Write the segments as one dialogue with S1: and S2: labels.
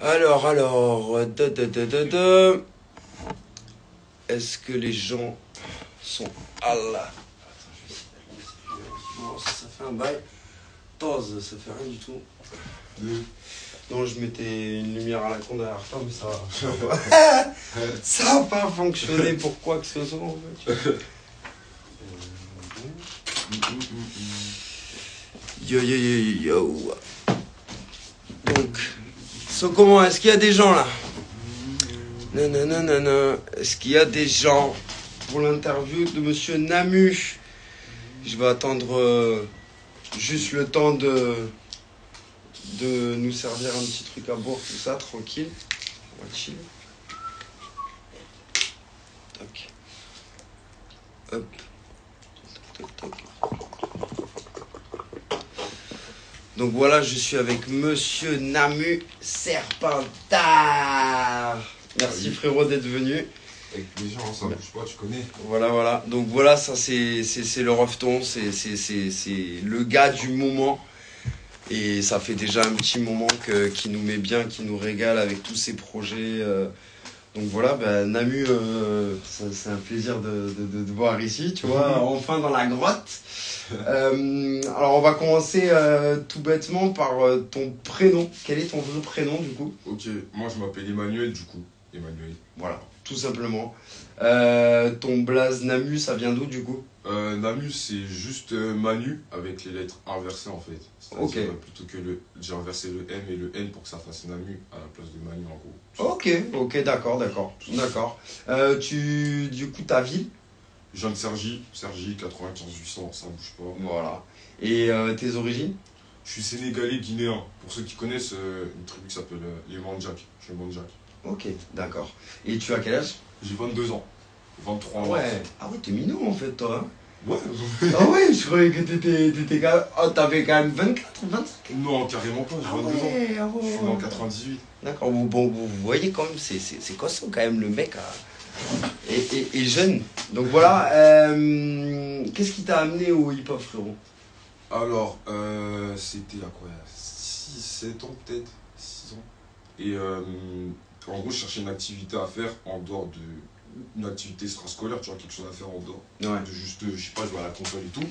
S1: Alors, est-ce que les gens sont à la... Bon, ça fait un bail. Tose, ça fait rien du tout. Non, je mettais une lumière à la con derrière toi, mais ça va pas fonctionner pour quoi que ce soit en fait. Yo. Donc, comment est-ce qu'il y a des gens là? Nanana. Est-ce qu'il y a des gens pour l'interview de monsieur Namu? Je vais attendre juste le temps de nous servir un petit truc à boire, tout ça, tranquille. On va chill. Tac. Hop. Toc. Donc voilà, je suis avec monsieur Namu Serpentard. Merci frérot d'être venu.
S2: Avec plaisir, hein, ça bouge pas, tu connais.
S1: Voilà. Donc voilà, ça c'est le refton, c'est le gars du moment. Et ça fait déjà un petit moment qui nous met bien, qui nous régale avec tous ses projets. Donc voilà, Namu, c'est un plaisir de te voir ici, tu vois, enfin dans la grotte. Alors on va commencer tout bêtement par ton prénom. Quel est ton vrai prénom du coup?
S2: Ok, moi je m'appelle Emmanuel du coup. Emmanuel.
S1: Voilà, tout simplement. Ton blaze Namu, ça vient d'où du coup?
S2: Namu c'est juste Manu avec les lettres inversées en fait. C'est-à-dire plutôt que j'ai inversé le M et le N pour que ça fasse Namu à la place de Manu en gros.
S1: Ok, d'accord. Du coup ta ville?
S2: Je viens de Cergy 95 800, ça bouge pas.
S1: Voilà. Et tes origines?
S2: Je suis sénégalais guinéen. Pour ceux qui connaissent une tribu qui s'appelle les Mandjak. Je suis Mandjak.
S1: Ok, d'accord. Et tu as quel âge?
S2: J'ai 22 ans. 23 ans.
S1: Ouais. Ah ouais, t'es minot en fait toi. Hein.
S2: Ouais.
S1: Ah ouais, je croyais que t'étais quand même... Oh, t'avais quand même 24 ou 25?
S2: Non, carrément pas, j'ai 22 ans. Je suis né en 98.
S1: D'accord, bon, vous voyez quand même, c'est costaud quand même le mec. Et jeune. Donc voilà, qu'est-ce qui t'a amené au hip-hop frérot?
S2: Alors, c'était à quoi? 6-7 ans peut-être, 6 ans. Et en gros, je cherchais une activité à faire en dehors une activité extrascolaire, tu vois, quelque chose à faire en dehors.
S1: Ouais.
S2: De juste, je sais pas, jouer à la console et tout.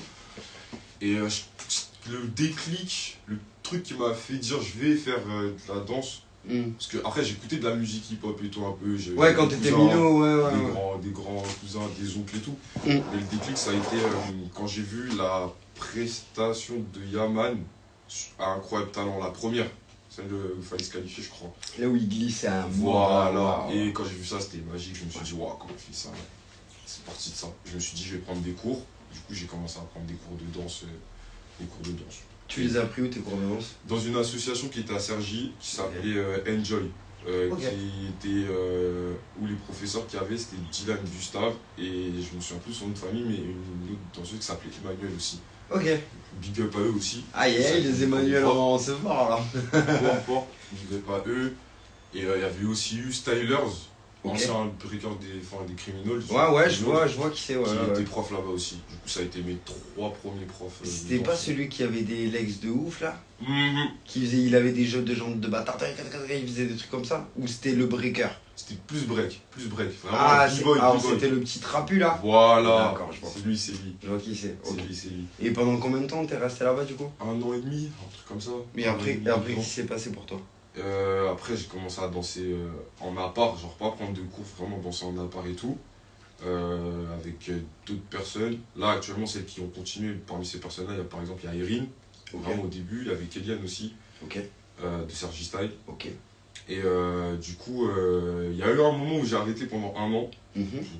S2: Et le déclic, le truc qui m'a fait dire je vais faire de la danse. Parce que après j'écoutais de la musique hip-hop et tout un peu.
S1: Ouais, quand t'étais minot, ouais.
S2: Des grands cousins, des oncles et tout. Et le déclic, ça a été quand j'ai vu la prestation de Yaman à Incroyable Talent, la première. Celle où il fallait se qualifier, je crois.
S1: Là où il glissait un
S2: Voilà. Et quand j'ai vu ça, c'était magique. Je me suis dit, waouh, comment il fait ça? C'est parti de ça. Je me suis dit, je vais prendre des cours. Du coup, j'ai commencé à prendre des cours de danse.
S1: Tu les as appris où tes cours de danse?
S2: Dans une association qui était à Cergy, qui s'appelait Enjoy. Qui était, où les professeurs qu'il y avait, c'était Dylan Gustave. Et je me souviens plus son nom de famille, mais une autre danseuse qui s'appelait Emmanuel aussi.
S1: Ok.
S2: Big up à eux aussi.
S1: Ah yeah, les Emmanuel en se fort alors.
S2: Peu importe, big up à eux. Et il y avait aussi eu Stylers, ancien breaker des criminels.
S1: Ouais, je vois qui c'est.
S2: Qui était prof là-bas aussi. Du coup, ça a été mes 3 premiers profs.
S1: C'était pas celui qui avait des legs de ouf là? Il avait des jeux de jambes de bâtard, il faisait des trucs comme ça? Ou c'était le breaker?
S2: C'était plus break.
S1: Vraiment, c'était le petit trapu là?
S2: Voilà.
S1: D'accord, je vois.
S2: C'est lui.
S1: Je vois qui c'est.
S2: C'est lui.
S1: Et pendant combien de temps t'es resté là-bas du coup?
S2: 1 an et demi, un truc comme ça.
S1: Mais après qu'est-ce qui s'est passé pour toi?
S2: Après, j'ai commencé à danser en appart, genre pas prendre de cours, vraiment danser en appart et tout, avec d'autres personnes. Là, actuellement, celles qui ont continué, parmi ces personnes-là, il y a par exemple Erin, vraiment au début, il y avait Kélian aussi, de Cergy Style. Et du coup, il y a eu un moment où j'ai arrêté pendant 1 an,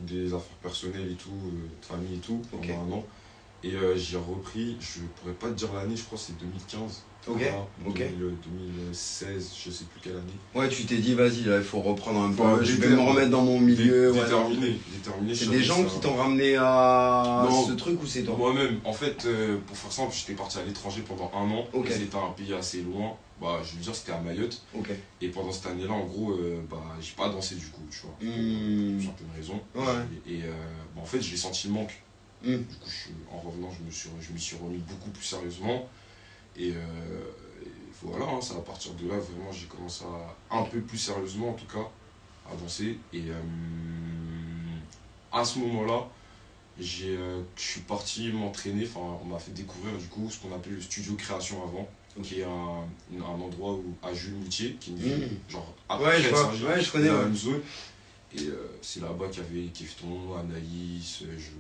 S2: des affaires personnelles et tout, de famille et tout, pendant 1 an. Et j'ai repris, je pourrais pas te dire l'année, je crois que c'est 2015. 2016, je sais plus quelle année.
S1: Ouais, tu t'es dit, vas-y, là, il faut reprendre un peu. Je vais me remettre dans mon milieu.
S2: Déterminé.
S1: C'est des gens qui t'ont ramené à ce truc ou c'est toi?
S2: Moi-même. En fait, pour faire simple, j'étais parti à l'étranger pendant 1 an. C'était un pays assez loin. Je veux dire, c'était à Mayotte. Et pendant cette année-là, en gros, j'ai pas dansé du coup, tu vois. Pour certaines raisons. Et en fait, j'ai senti le manque. Du coup, en revenant, je m'y suis remis beaucoup plus sérieusement. Et voilà, hein, c'est à partir de là, vraiment, j'ai commencé à, un peu plus sérieusement, en tout cas, à danser. Et à ce moment-là, je suis parti m'entraîner, enfin, on m'a fait découvrir, du coup, ce qu'on appelait le studio création avant, qui est un endroit à Jules Moutier, qui est une ville, genre, après Cergy,
S1: je connais.
S2: dans la même zone. Et c'est là-bas qu'il y avait Kefton, Anaïs, Aizen.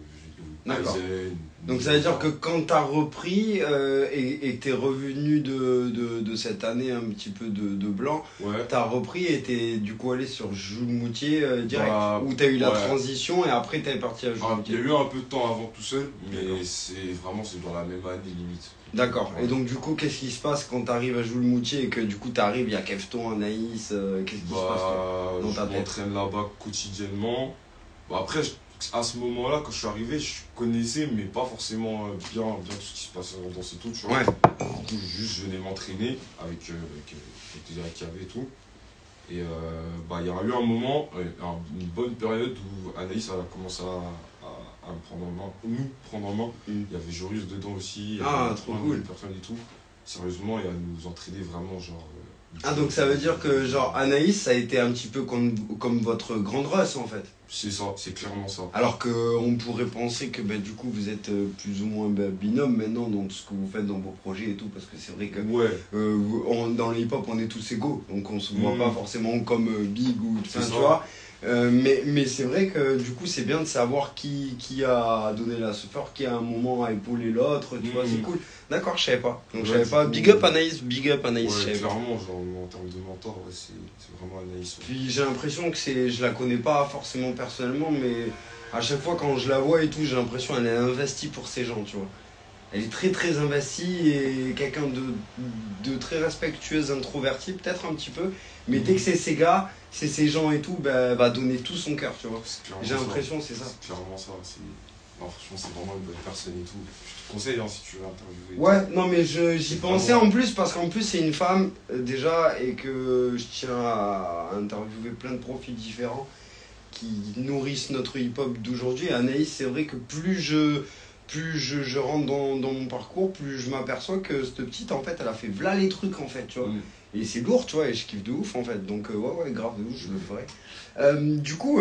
S1: Donc ça veut dire que quand tu as repris et que tu es revenu de cette année un petit peu de blanc,
S2: ouais.
S1: tu as repris et tu es du coup allé sur Jules Moutier direct. Où tu as eu la
S2: ouais.
S1: transition et après tu es parti à Jules Moutier.
S2: Il y a eu un peu de temps avant tout seul, mais c'est dans la même année limite.
S1: D'accord. Ouais. Et donc du coup, qu'est-ce qui se passe quand tu arrives à Jules Moutier et que du coup tu arrives, il y a Kefton, Anaïs, qu'est-ce qui se passe dans ta tête?
S2: Je m'entraîne là-bas quotidiennement. Après, à ce moment-là, quand je suis arrivé, je connaissais, mais pas forcément bien tout ce qui se passait dans ce tout, tu vois.
S1: Ouais.
S2: Du coup, juste, je venais m'entraîner avec les gars qu'il y avait et tout. Et il y a eu un moment, une bonne période où Anaïs elle a commencé à me prendre en main, nous prendre en main. Il y avait Joris dedans aussi, il y avait
S1: trop cool.
S2: Personnes et tout. Sérieusement, et à nous entraîner vraiment, genre.
S1: Donc ça veut dire que genre Anaïs, ça a été un petit peu comme votre grande Russ en fait.
S2: C'est ça, c'est clairement ça.
S1: Alors qu'on pourrait penser que du coup vous êtes plus ou moins binôme maintenant dans ce que vous faites dans vos projets et tout, parce que c'est vrai que dans le hip-hop on est tous égaux, donc on se voit pas forcément comme big ou tu vois. Mais c'est vrai que du coup c'est bien de savoir qui a donné la support, qui à un moment a épaulé l'autre, tu vois, c'est cool. D'accord, je savais pas. Donc je savais pas. Big up Anaïs, je savais
S2: clairement, genre en termes de mentor, c'est vraiment Anaïs.
S1: Puis j'ai l'impression que je la connais pas forcément personnellement, mais à chaque fois quand je la vois et tout, j'ai l'impression qu'elle est investie pour ces gens, tu vois. Elle est très très investie et quelqu'un de très respectueuse, introvertie peut-être un petit peu, mais dès que c'est ces gars, c'est ces gens et tout, elle va donner tout son cœur, tu vois. J'ai l'impression c'est ça.
S2: C'est clairement ça. Non, franchement, c'est vraiment une bonne personne et tout. Je te conseille si tu veux interviewer.
S1: Ouais, non, mais j'y pensais en plus parce qu'en plus, c'est une femme déjà et que je tiens à interviewer plein de profils différents qui nourrissent notre hip-hop d'aujourd'hui. Anaïs, c'est vrai que plus je rentre dans mon parcours, plus je m'aperçois que cette petite, en fait, elle a fait v'là les trucs, en fait, tu vois. Et c'est lourd, tu vois, et je kiffe de ouf, en fait. Donc, ouais, grave de ouf, je le ferai. Du coup.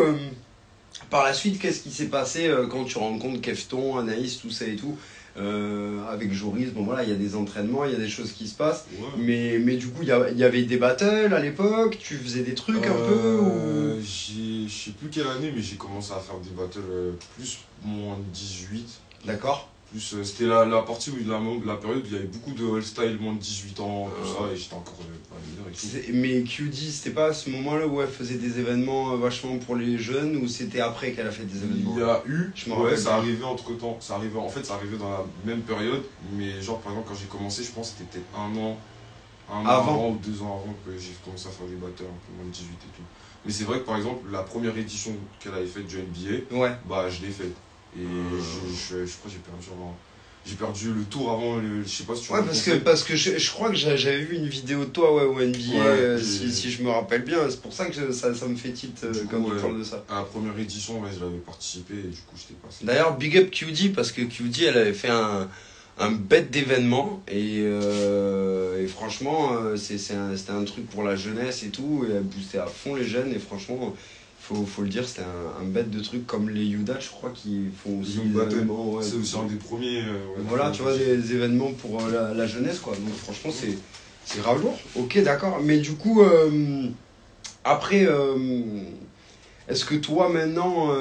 S1: Par la suite, qu'est-ce qui s'est passé quand tu rencontres Kefton, Anaïs, tout ça et tout avec Joris, bon voilà, il y a des entraînements, il y a des choses qui se passent. Ouais. Mais du coup, il y avait des battles à l'époque, tu faisais des trucs un peu ou...
S2: Je sais plus quelle année, mais j'ai commencé à faire des battles plus moins de 18.
S1: D'accord.
S2: C'était la partie où la période où il y avait beaucoup de all-style moins de 18 ans, tout ça, et j'étais encore pas mineur et tout.
S1: Mais QD, c'était pas à ce moment-là où elle faisait des événements vachement pour les jeunes, ou c'était après qu'elle a fait des événements?
S2: Il y a eu, ça arrivait entre temps, ça arrivait dans la même période, mais genre par exemple quand j'ai commencé, je pense que c'était peut-être un an avant ou 2 ans avant que j'ai commencé à faire des battles un peu moins de 18 et tout. Mais c'est vrai que par exemple, la première édition qu'elle avait faite du NBA, je l'ai faite. Et je crois que j'ai perdu le tour avant je sais pas si tu vois.
S1: Parce que je crois que j'avais vu une vidéo de toi au NBA, si je me rappelle bien. C'est pour ça que ça me fait tilt quand tu parles de ça.
S2: À la première édition, j'avais participé et du coup j'étais passé.
S1: D'ailleurs, big up QD, parce que QD elle avait fait un bête d'événement et franchement c'était un truc pour la jeunesse et tout, et elle boostait à fond les jeunes, et franchement faut le dire, c'était un bête de trucs comme les Youdat, je crois, qui font aussi des événements.
S2: C'est aussi un des premiers.
S1: Voilà, tu vois, des événements pour la jeunesse, quoi. Donc franchement, c'est grave lourd. Ok, d'accord. Mais du coup, après, est-ce que toi, maintenant,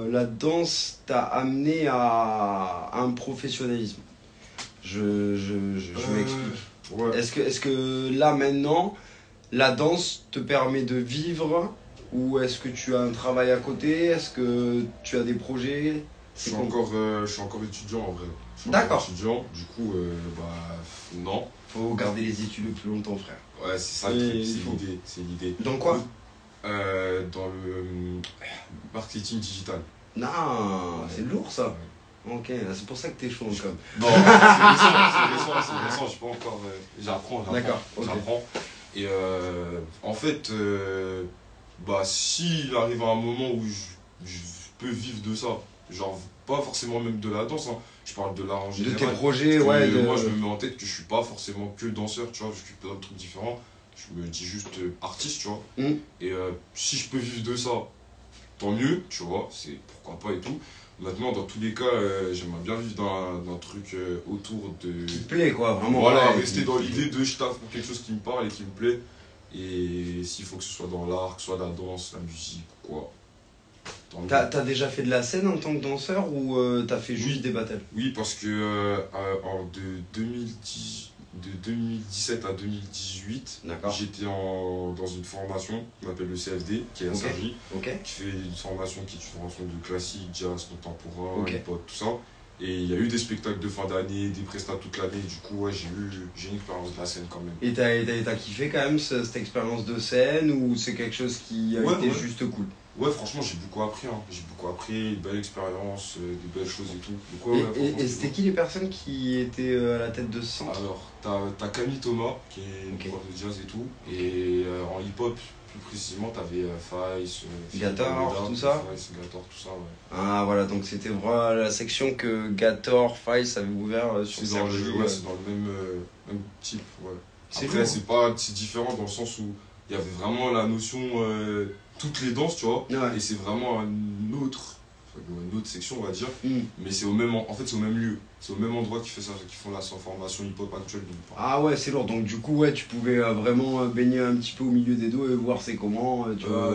S1: la danse t'a amené à un professionnalisme? Je m'explique.
S2: Ouais.
S1: Est-ce que là, maintenant, la danse te permet de vivre? Ou est-ce que tu as un travail à côté? Est-ce que tu as des projets?
S2: Je suis encore étudiant en vrai.
S1: D'accord.
S2: Étudiant, du coup, non.
S1: Faut garder les études le plus longtemps, frère.
S2: Ouais, c'est ça le truc, c'est l'idée.
S1: Dans quoi?
S2: Dans le marketing digital.
S1: Non, c'est lourd ça. Ouais. Ok, c'est pour ça que t'es chaud comme.
S2: Non, c'est récent, j'ai pas encore. J'apprends.
S1: D'accord,
S2: j'apprends. Et en fait, s'il arrive à un moment où je peux vivre de ça, genre pas forcément même de la danse, hein, je parle de l'art en
S1: De
S2: général.
S1: tes projets,
S2: Parce que,
S1: ouais.
S2: moi, je me mets en tête que je suis pas forcément que danseur, tu vois, je suis plein de trucs différents. Je me dis juste artiste, tu vois. Et si je peux vivre de ça, tant mieux, tu vois, c'est pourquoi pas et tout. Maintenant, dans tous les cas, j'aimerais bien vivre d'un truc autour de.
S1: Qui te plaît, quoi, vraiment.
S2: Voilà,
S1: ouais,
S2: rester dans l'idée de je taffe pour quelque chose qui me parle et qui me plaît. Et s'il faut que ce soit dans l'art, que ce soit la danse, la musique ou quoi.
S1: T'as déjà fait de la scène en tant que danseur ou t'as fait juste des battles?
S2: Oui, parce que de 2017 à 2018, j'étais dans une formation qu'on appelle le CFD, qui est à Sergi, qui fait une formation qui est une formation de classique, jazz, contemporain, hip-hop, tout ça. Et il y a eu des spectacles de fin d'année, des prestats toute l'année, du coup ouais, j'ai une expérience de la scène quand même.
S1: Et t'as kiffé quand même cette expérience de scène ou c'est quelque chose qui a été juste cool?
S2: Ouais, franchement, j'ai beaucoup appris. Hein. J'ai beaucoup appris, une belle expérience, des belles choses et tout. Donc,
S1: et c'était qui les personnes qui étaient à la tête de ce centre?
S2: Alors, t'as Camille Thomas, qui est une prof de jazz et tout. Et en hip-hop, plus précisément, t'avais Faïs,
S1: Gator, tout ça.
S2: Gator, tout ça, ouais.
S1: Ah, voilà, donc c'était vraiment la section que Gator, Faïs avait ouvert sur Sergi.
S2: C'est dans le même type, ouais. Après, c'est différent dans le sens où il y avait vraiment la notion toutes les danses, tu vois, et c'est vraiment une autre section, on va dire, mais c'est en fait c'est au même lieu, c'est au même endroit qui font la formation hip-hop actuelle. Donc,
S1: ah ouais, c'est lourd, donc du coup, ouais, tu pouvais vraiment baigner un petit peu au milieu des dos et voir c'est comment, tu vois.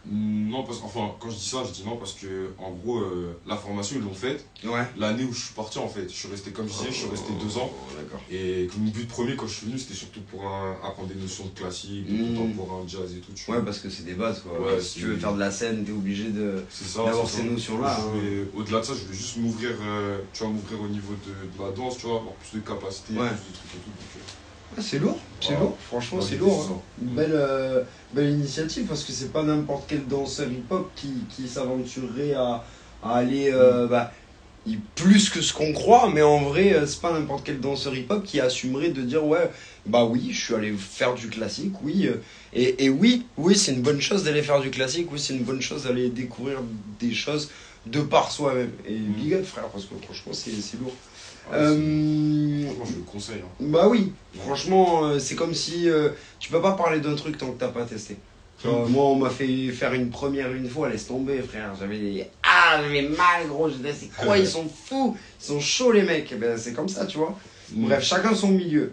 S2: Non, quand je dis ça, je dis non parce que, en gros, la formation, ils l'ont faite l'année où je suis parti, en fait. Je suis resté, comme je disais, je suis resté 2 ans. Et mon but premier, quand je suis venu, c'était surtout pour apprendre des notions de classique, de contemporain, jazz et tout. Tu vois.
S1: Parce que c'est des bases, quoi. Ouais, si tu veux faire de la scène, t'es obligé d'avoir ces notions-là.
S2: Au-delà de ça, je voulais juste m'ouvrir au niveau de la danse, tu vois, avoir plus de capacités, plus de trucs et tout. Donc,
S1: c'est lourd, franchement c'est lourd. Hein. Une belle initiative parce que c'est pas n'importe quel danseur hip-hop qui s'aventurerait à aller plus que ce qu'on croit, mais en vrai c'est pas n'importe quel danseur hip-hop qui assumerait de dire oui, je suis allé faire du classique, et oui c'est une bonne chose d'aller faire du classique, oui c'est une bonne chose d'aller découvrir des choses de par soi-même. Et big up frère, parce que franchement c'est lourd.
S2: Franchement, je le conseille. Hein.
S1: Bah oui, franchement, c'est comme si tu peux pas parler d'un truc tant que t'as pas testé. Moi, on m'a fait faire une première une fois, laisse tomber, frère. J'avais mal, gros. Je disais, c'est quoi, ils sont fous, ils sont chauds, les mecs. Ben, c'est comme ça, tu vois. Bref, chacun son milieu.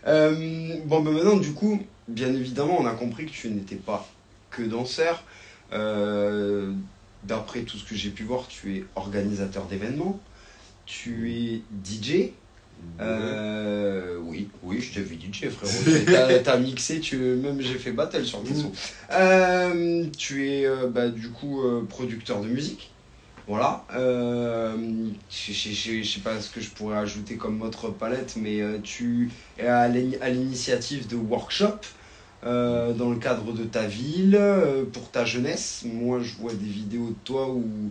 S1: Maintenant, du coup, bien évidemment, on a compris que tu n'étais pas que danseur. D'après tout ce que j'ai pu voir, tu es organisateur d'événements. Tu es DJ. Oui, je t'ai vu DJ, frérot. T'as mixé, même j'ai fait battle sur tes sons. Tu es du coup producteur de musique. Voilà. Je sais pas ce que je pourrais ajouter comme autre palette, mais tu es à l'initiative de workshops dans le cadre de ta ville, pour ta jeunesse. Moi, je vois des vidéos de toi où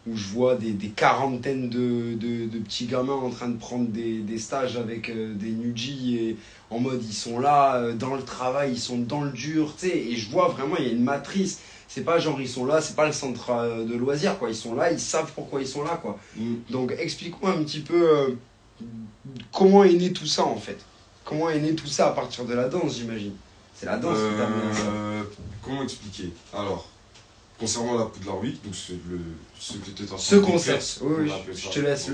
S1: je vois des quarantaines de petits gamins en train de prendre des stages avec des nudjies, et en mode ils sont là dans le travail, ils sont dans le dur, tu sais, et je vois vraiment il y a une matrice. C'est pas genre ils sont là, c'est pas le centre de loisirs, quoi. Ils sont là, ils savent pourquoi ils sont là, quoi. Donc explique-moi un petit peu comment est né tout ça, en fait. Comment est né tout ça à partir de la danse, j'imagine. C'est la danse qui t'a amené à ça.
S2: Comment expliquer? Alors, concernant la Poudlard Week, donc
S1: ce concept, oui, je te laisse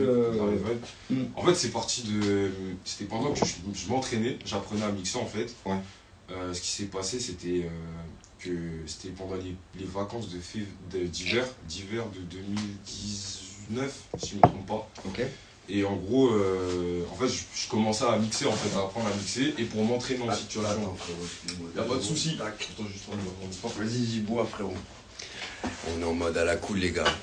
S2: En fait, c'était pendant que je m'entraînais, j'apprenais à mixer en fait. Ce qui s'est passé, c'était que c'était pendant les vacances d'hiver de 2019, si je ne me trompe pas. Et en gros, en fait, je commençais à mixer, en fait, à apprendre à mixer, et pour m'entraîner en situation. Il n'y a pas de souci.
S1: Vas-y, bois, frérot. On est en mode à la cool, les gars.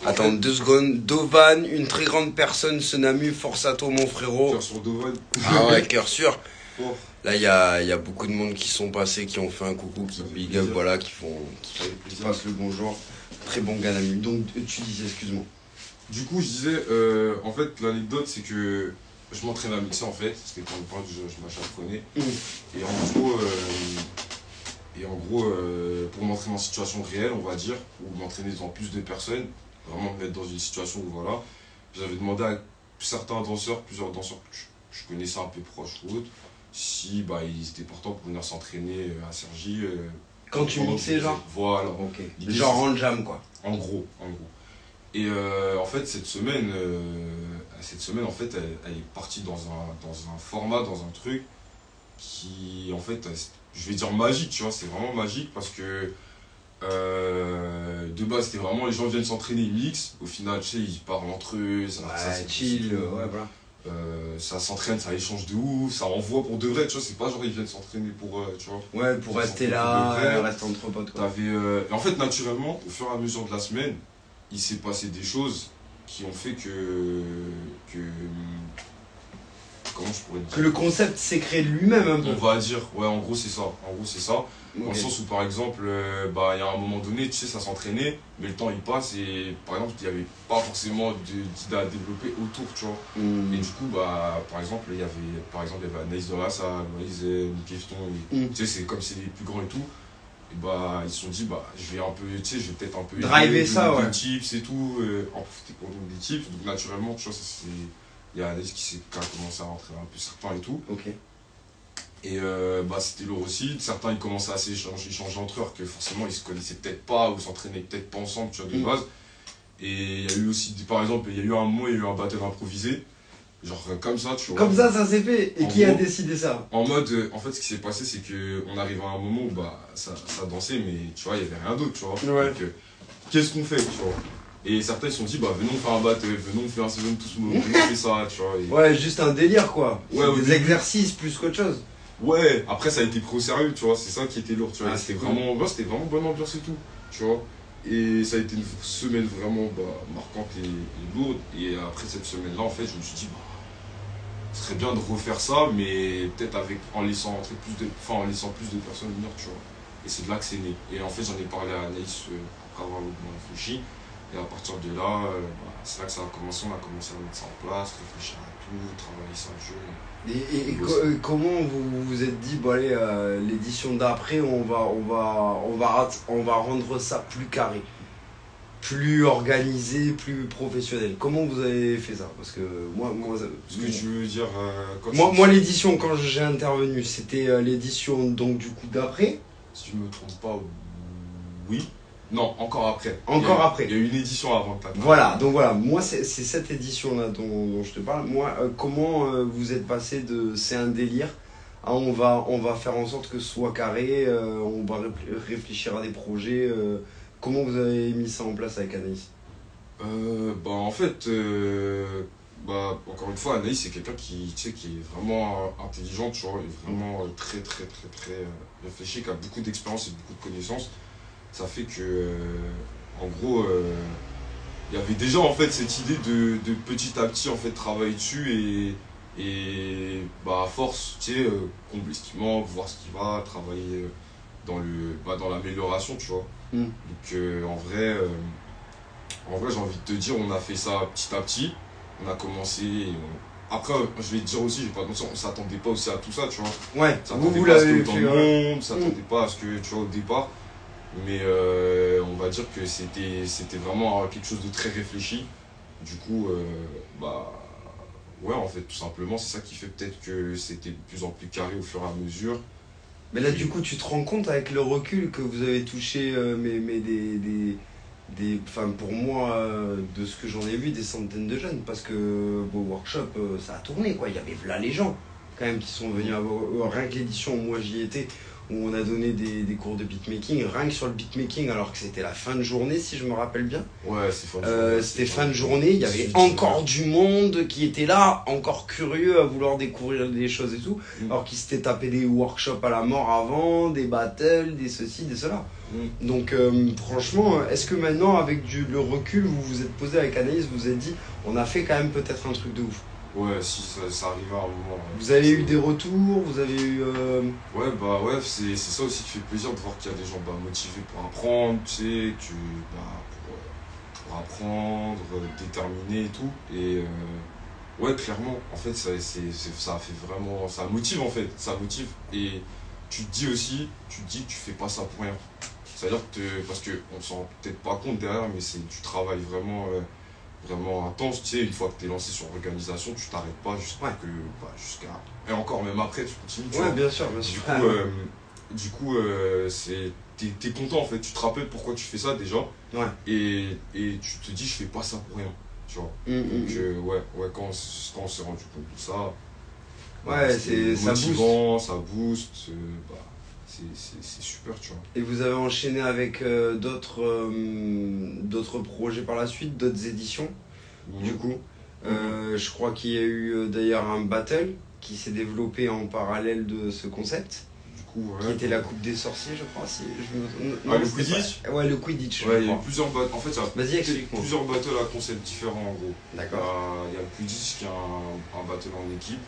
S1: Attends 2 secondes. Dovan, une très grande personne, ce Namu, force à toi, mon frérot.
S2: Cœur sur Dovan.
S1: Ah ouais, cœur sûr. Là, il y a beaucoup de monde qui sont passés, qui ont fait un coucou, qui big up, voilà, qui passent le bonjour. Très bon gars, Namu. Donc, tu disais, excuse-moi.
S2: Du coup, je disais, en fait, l'anecdote, c'est que je m'entraînais à mixer, en fait. C'était quand je m'apprenais. Et en gros, pour m'entraîner en situation réelle, on va dire, ou m'entraîner devant plus de personnes, vraiment me mettre dans une situation où voilà, J'avais demandé à certains danseurs, plusieurs danseurs que je connaissais un peu proches ou autres, si bah, ils étaient partants pour venir s'entraîner à Cergy.
S1: Quand tu mixais, genre?
S2: Voilà.
S1: Ok.
S2: L'idée,
S1: Genre en jam, quoi.
S2: En gros, en gros. Et en fait, cette semaine, en fait, elle est partie dans un format, dans un truc qui, en fait, je vais dire magique, tu vois, c'est vraiment magique parce que de base, c'était vraiment les gens viennent s'entraîner, ils mixent. Au final, tu sais, ils parlent entre eux, ça c'est
S1: chill, ouais, voilà.
S2: Ça s'entraîne, ça échange de ouf, ça envoie pour de vrai, tu vois, c'est pas genre ils viennent s'entraîner pour, tu vois.
S1: Ouais, pour rester là, rester entre potes, quoi.
S2: Et en fait, naturellement, au fur et à mesure de la semaine, il s'est passé des choses qui ont fait que comment je pourrais te dire?
S1: Que le concept s'est créé de lui-même un peu.
S2: On va dire, ouais, en gros, c'est ça. En gros, c'est ça. Dans le sens où, par exemple, bah, il y a un moment donné, tu sais, ça s'entraînait, mais le temps il passe et, par exemple, il n'y avait pas forcément d'idées à développer autour, tu vois. Et du coup, bah, par exemple, il y avait Anaïs dans la salle, Moïse, Kefton, tu sais, c'est comme c'est les plus grands et tout. Et bah, ils se sont dit, bah, je vais un peu, tu sais, je vais peut-être un peu
S1: driver ça, ouais.
S2: des tips et tout, en profiter pour donner des tips. Donc, naturellement, tu vois, il y a Anaïs qui a commencé à rentrer un peu certain et tout.
S1: Ok.
S2: Et bah, c'était lourd aussi. Certains ils commençaient à échanger entre eux, alors que forcément ils se connaissaient peut-être pas ou s'entraînaient peut-être pas ensemble, tu vois, de base. Et il y a eu aussi, par exemple, il y a eu un moment, il y a eu un battle improvisé. Genre comme ça, tu vois.
S1: Comme ça s'est fait. Et qui a décidé ça?
S2: En mode, en fait, ce qui s'est passé, c'est qu'on arrive à un moment où bah, ça dansait, mais tu vois, il y avait rien d'autre, tu vois.
S1: Ouais.
S2: Donc, qu'est-ce qu'on fait, tu vois? Et certains ils se sont dit, bah venons faire un battle, venons faire un season tous, venons faire ça, tu vois. Et...
S1: Ouais, juste un délire, quoi.
S2: Ouais,
S1: des exercices plus qu'autre chose.
S2: Ouais, après ça a été pris au sérieux, tu vois, c'est ça qui était lourd, tu vois.
S1: Ah,
S2: c'était vraiment bonne ambiance et tout, tu vois. Et ça a été une semaine vraiment bah, marquante et lourde. Et après cette semaine-là, en fait, je me suis dit, bah, ce serait bien de refaire ça, mais peut-être en laissant plus de personnes venir, tu vois. Et c'est de là que c'est né. Et en fait, j'en ai parlé à Anaïs après avoir longuement réfléchi. Et à partir de là, bah, c'est là que ça a commencé. On a commencé à mettre ça en place, réfléchir à tout, travailler ça le jeu.
S1: Et comment vous vous êtes dit, bon allez, l'édition d'après, on va rendre ça plus carré, plus organisé, plus professionnel. Comment vous avez fait ça? Parce que
S2: Ce que tu veux dire
S1: moi l'édition, quand j'ai intervenu, c'était l'édition donc du coup d'après.
S2: Si je me trompe pas, oui. Non, encore après.
S1: Après.
S2: Il y a eu une édition avant.
S1: Voilà, donc voilà, moi c'est cette édition-là dont je te parle. Moi, comment vous êtes passé de c'est un délire à on va faire en sorte que ce soit carré, on va réfléchir à des projets. Comment vous avez mis ça en place avec Anaïs?
S2: Bah en fait, bah, encore une fois, Anaïs c'est quelqu'un qui, tu sais, qui est vraiment intelligent, tu vois, et vraiment très très très très réfléchi, qui a beaucoup d'expérience et beaucoup de connaissances. Ça fait que, en gros, il y avait déjà en fait cette idée de petit à petit en fait travailler dessus et bah à force, tu sais, combler ce qui manque, voir ce qui va, travailler dans l'amélioration, tu vois. Donc en vrai j'ai envie de te dire, on a fait ça petit à petit, on a commencé. Après, je vais te dire aussi, je vais pas te mentir, on s'attendait pas aussi à tout ça, tu vois.
S1: Ouais,
S2: vous l'avez fait. On s'attendait pas à ce que, tu vois, au départ. Mais on va dire que c'était vraiment quelque chose de très réfléchi. Du coup, bah ouais, en fait, tout simplement, c'est ça qui fait peut-être que c'était de plus en plus carré au fur et à mesure.
S1: Mais là, du coup, tu te rends compte avec le recul que vous avez touché enfin, pour moi, de ce que j'en ai vu, des centaines de jeunes. Parce que vos workshops, ça a tourné, quoi. Il y avait là les gens, quand même, qui sont venus rien que l'édition où moi j'y étais, où on a donné des cours de beatmaking, rien que sur le beatmaking, alors que c'était la fin de journée, si je me rappelle bien.
S2: Ouais, c'est fin de journée.
S1: C'était fin de journée, il y avait encore du monde qui était là, encore curieux à vouloir découvrir des choses et tout, alors qu'ils s'étaient tapé des workshops à la mort avant, des battles, des ceci, des cela. Donc franchement, est-ce que maintenant, avec le recul, vous vous êtes posé avec Anaïs, vous vous êtes dit, on a fait quand même peut-être un truc de ouf?
S2: Ouais, si, ça arrive à un moment.
S1: Vous avez eu des retours, vous avez eu...
S2: Ouais, bah ouais, c'est ça aussi qui fait plaisir de voir qu'il y a des gens motivés pour apprendre, tu sais, pour apprendre, déterminés et tout. Et ouais, clairement, en fait, ça fait vraiment... Ça motive en fait, ça motive. Et tu te dis que tu fais pas ça pour rien. C'est-à-dire que, parce qu'on s'en rend peut-être pas compte derrière, mais tu travailles vraiment... vraiment intense. Tu sais, une fois que tu es lancé sur l'organisation, tu t'arrêtes pas jusqu'à. Et encore, même après, tu continues. Tu vois.
S1: Bien sûr, bien sûr.
S2: Du coup, t'es content en fait. Tu te rappelles pourquoi tu fais ça déjà.
S1: Ouais.
S2: Et tu te dis, je fais pas ça pour rien. Tu vois. Donc, quand on s'est rendu compte de ça,
S1: c'est
S2: motivant, ça booste. C'est super, tu vois.
S1: Et vous avez enchaîné avec d'autres projets par la suite, d'autres éditions, du coup. Je crois qu'il y a eu d'ailleurs un battle qui s'est développé en parallèle de ce concept. Qui était la Coupe des Sorciers, je crois. Si je
S2: le Quidditch.
S1: Ouais, le Quidditch.
S2: Ouais, il y a plusieurs battles. En fait,
S1: vas-y, explique-moi.
S2: Plusieurs battles à concept différents en gros.
S1: D'accord.
S2: Il y a le Quidditch qui est un battle en équipe.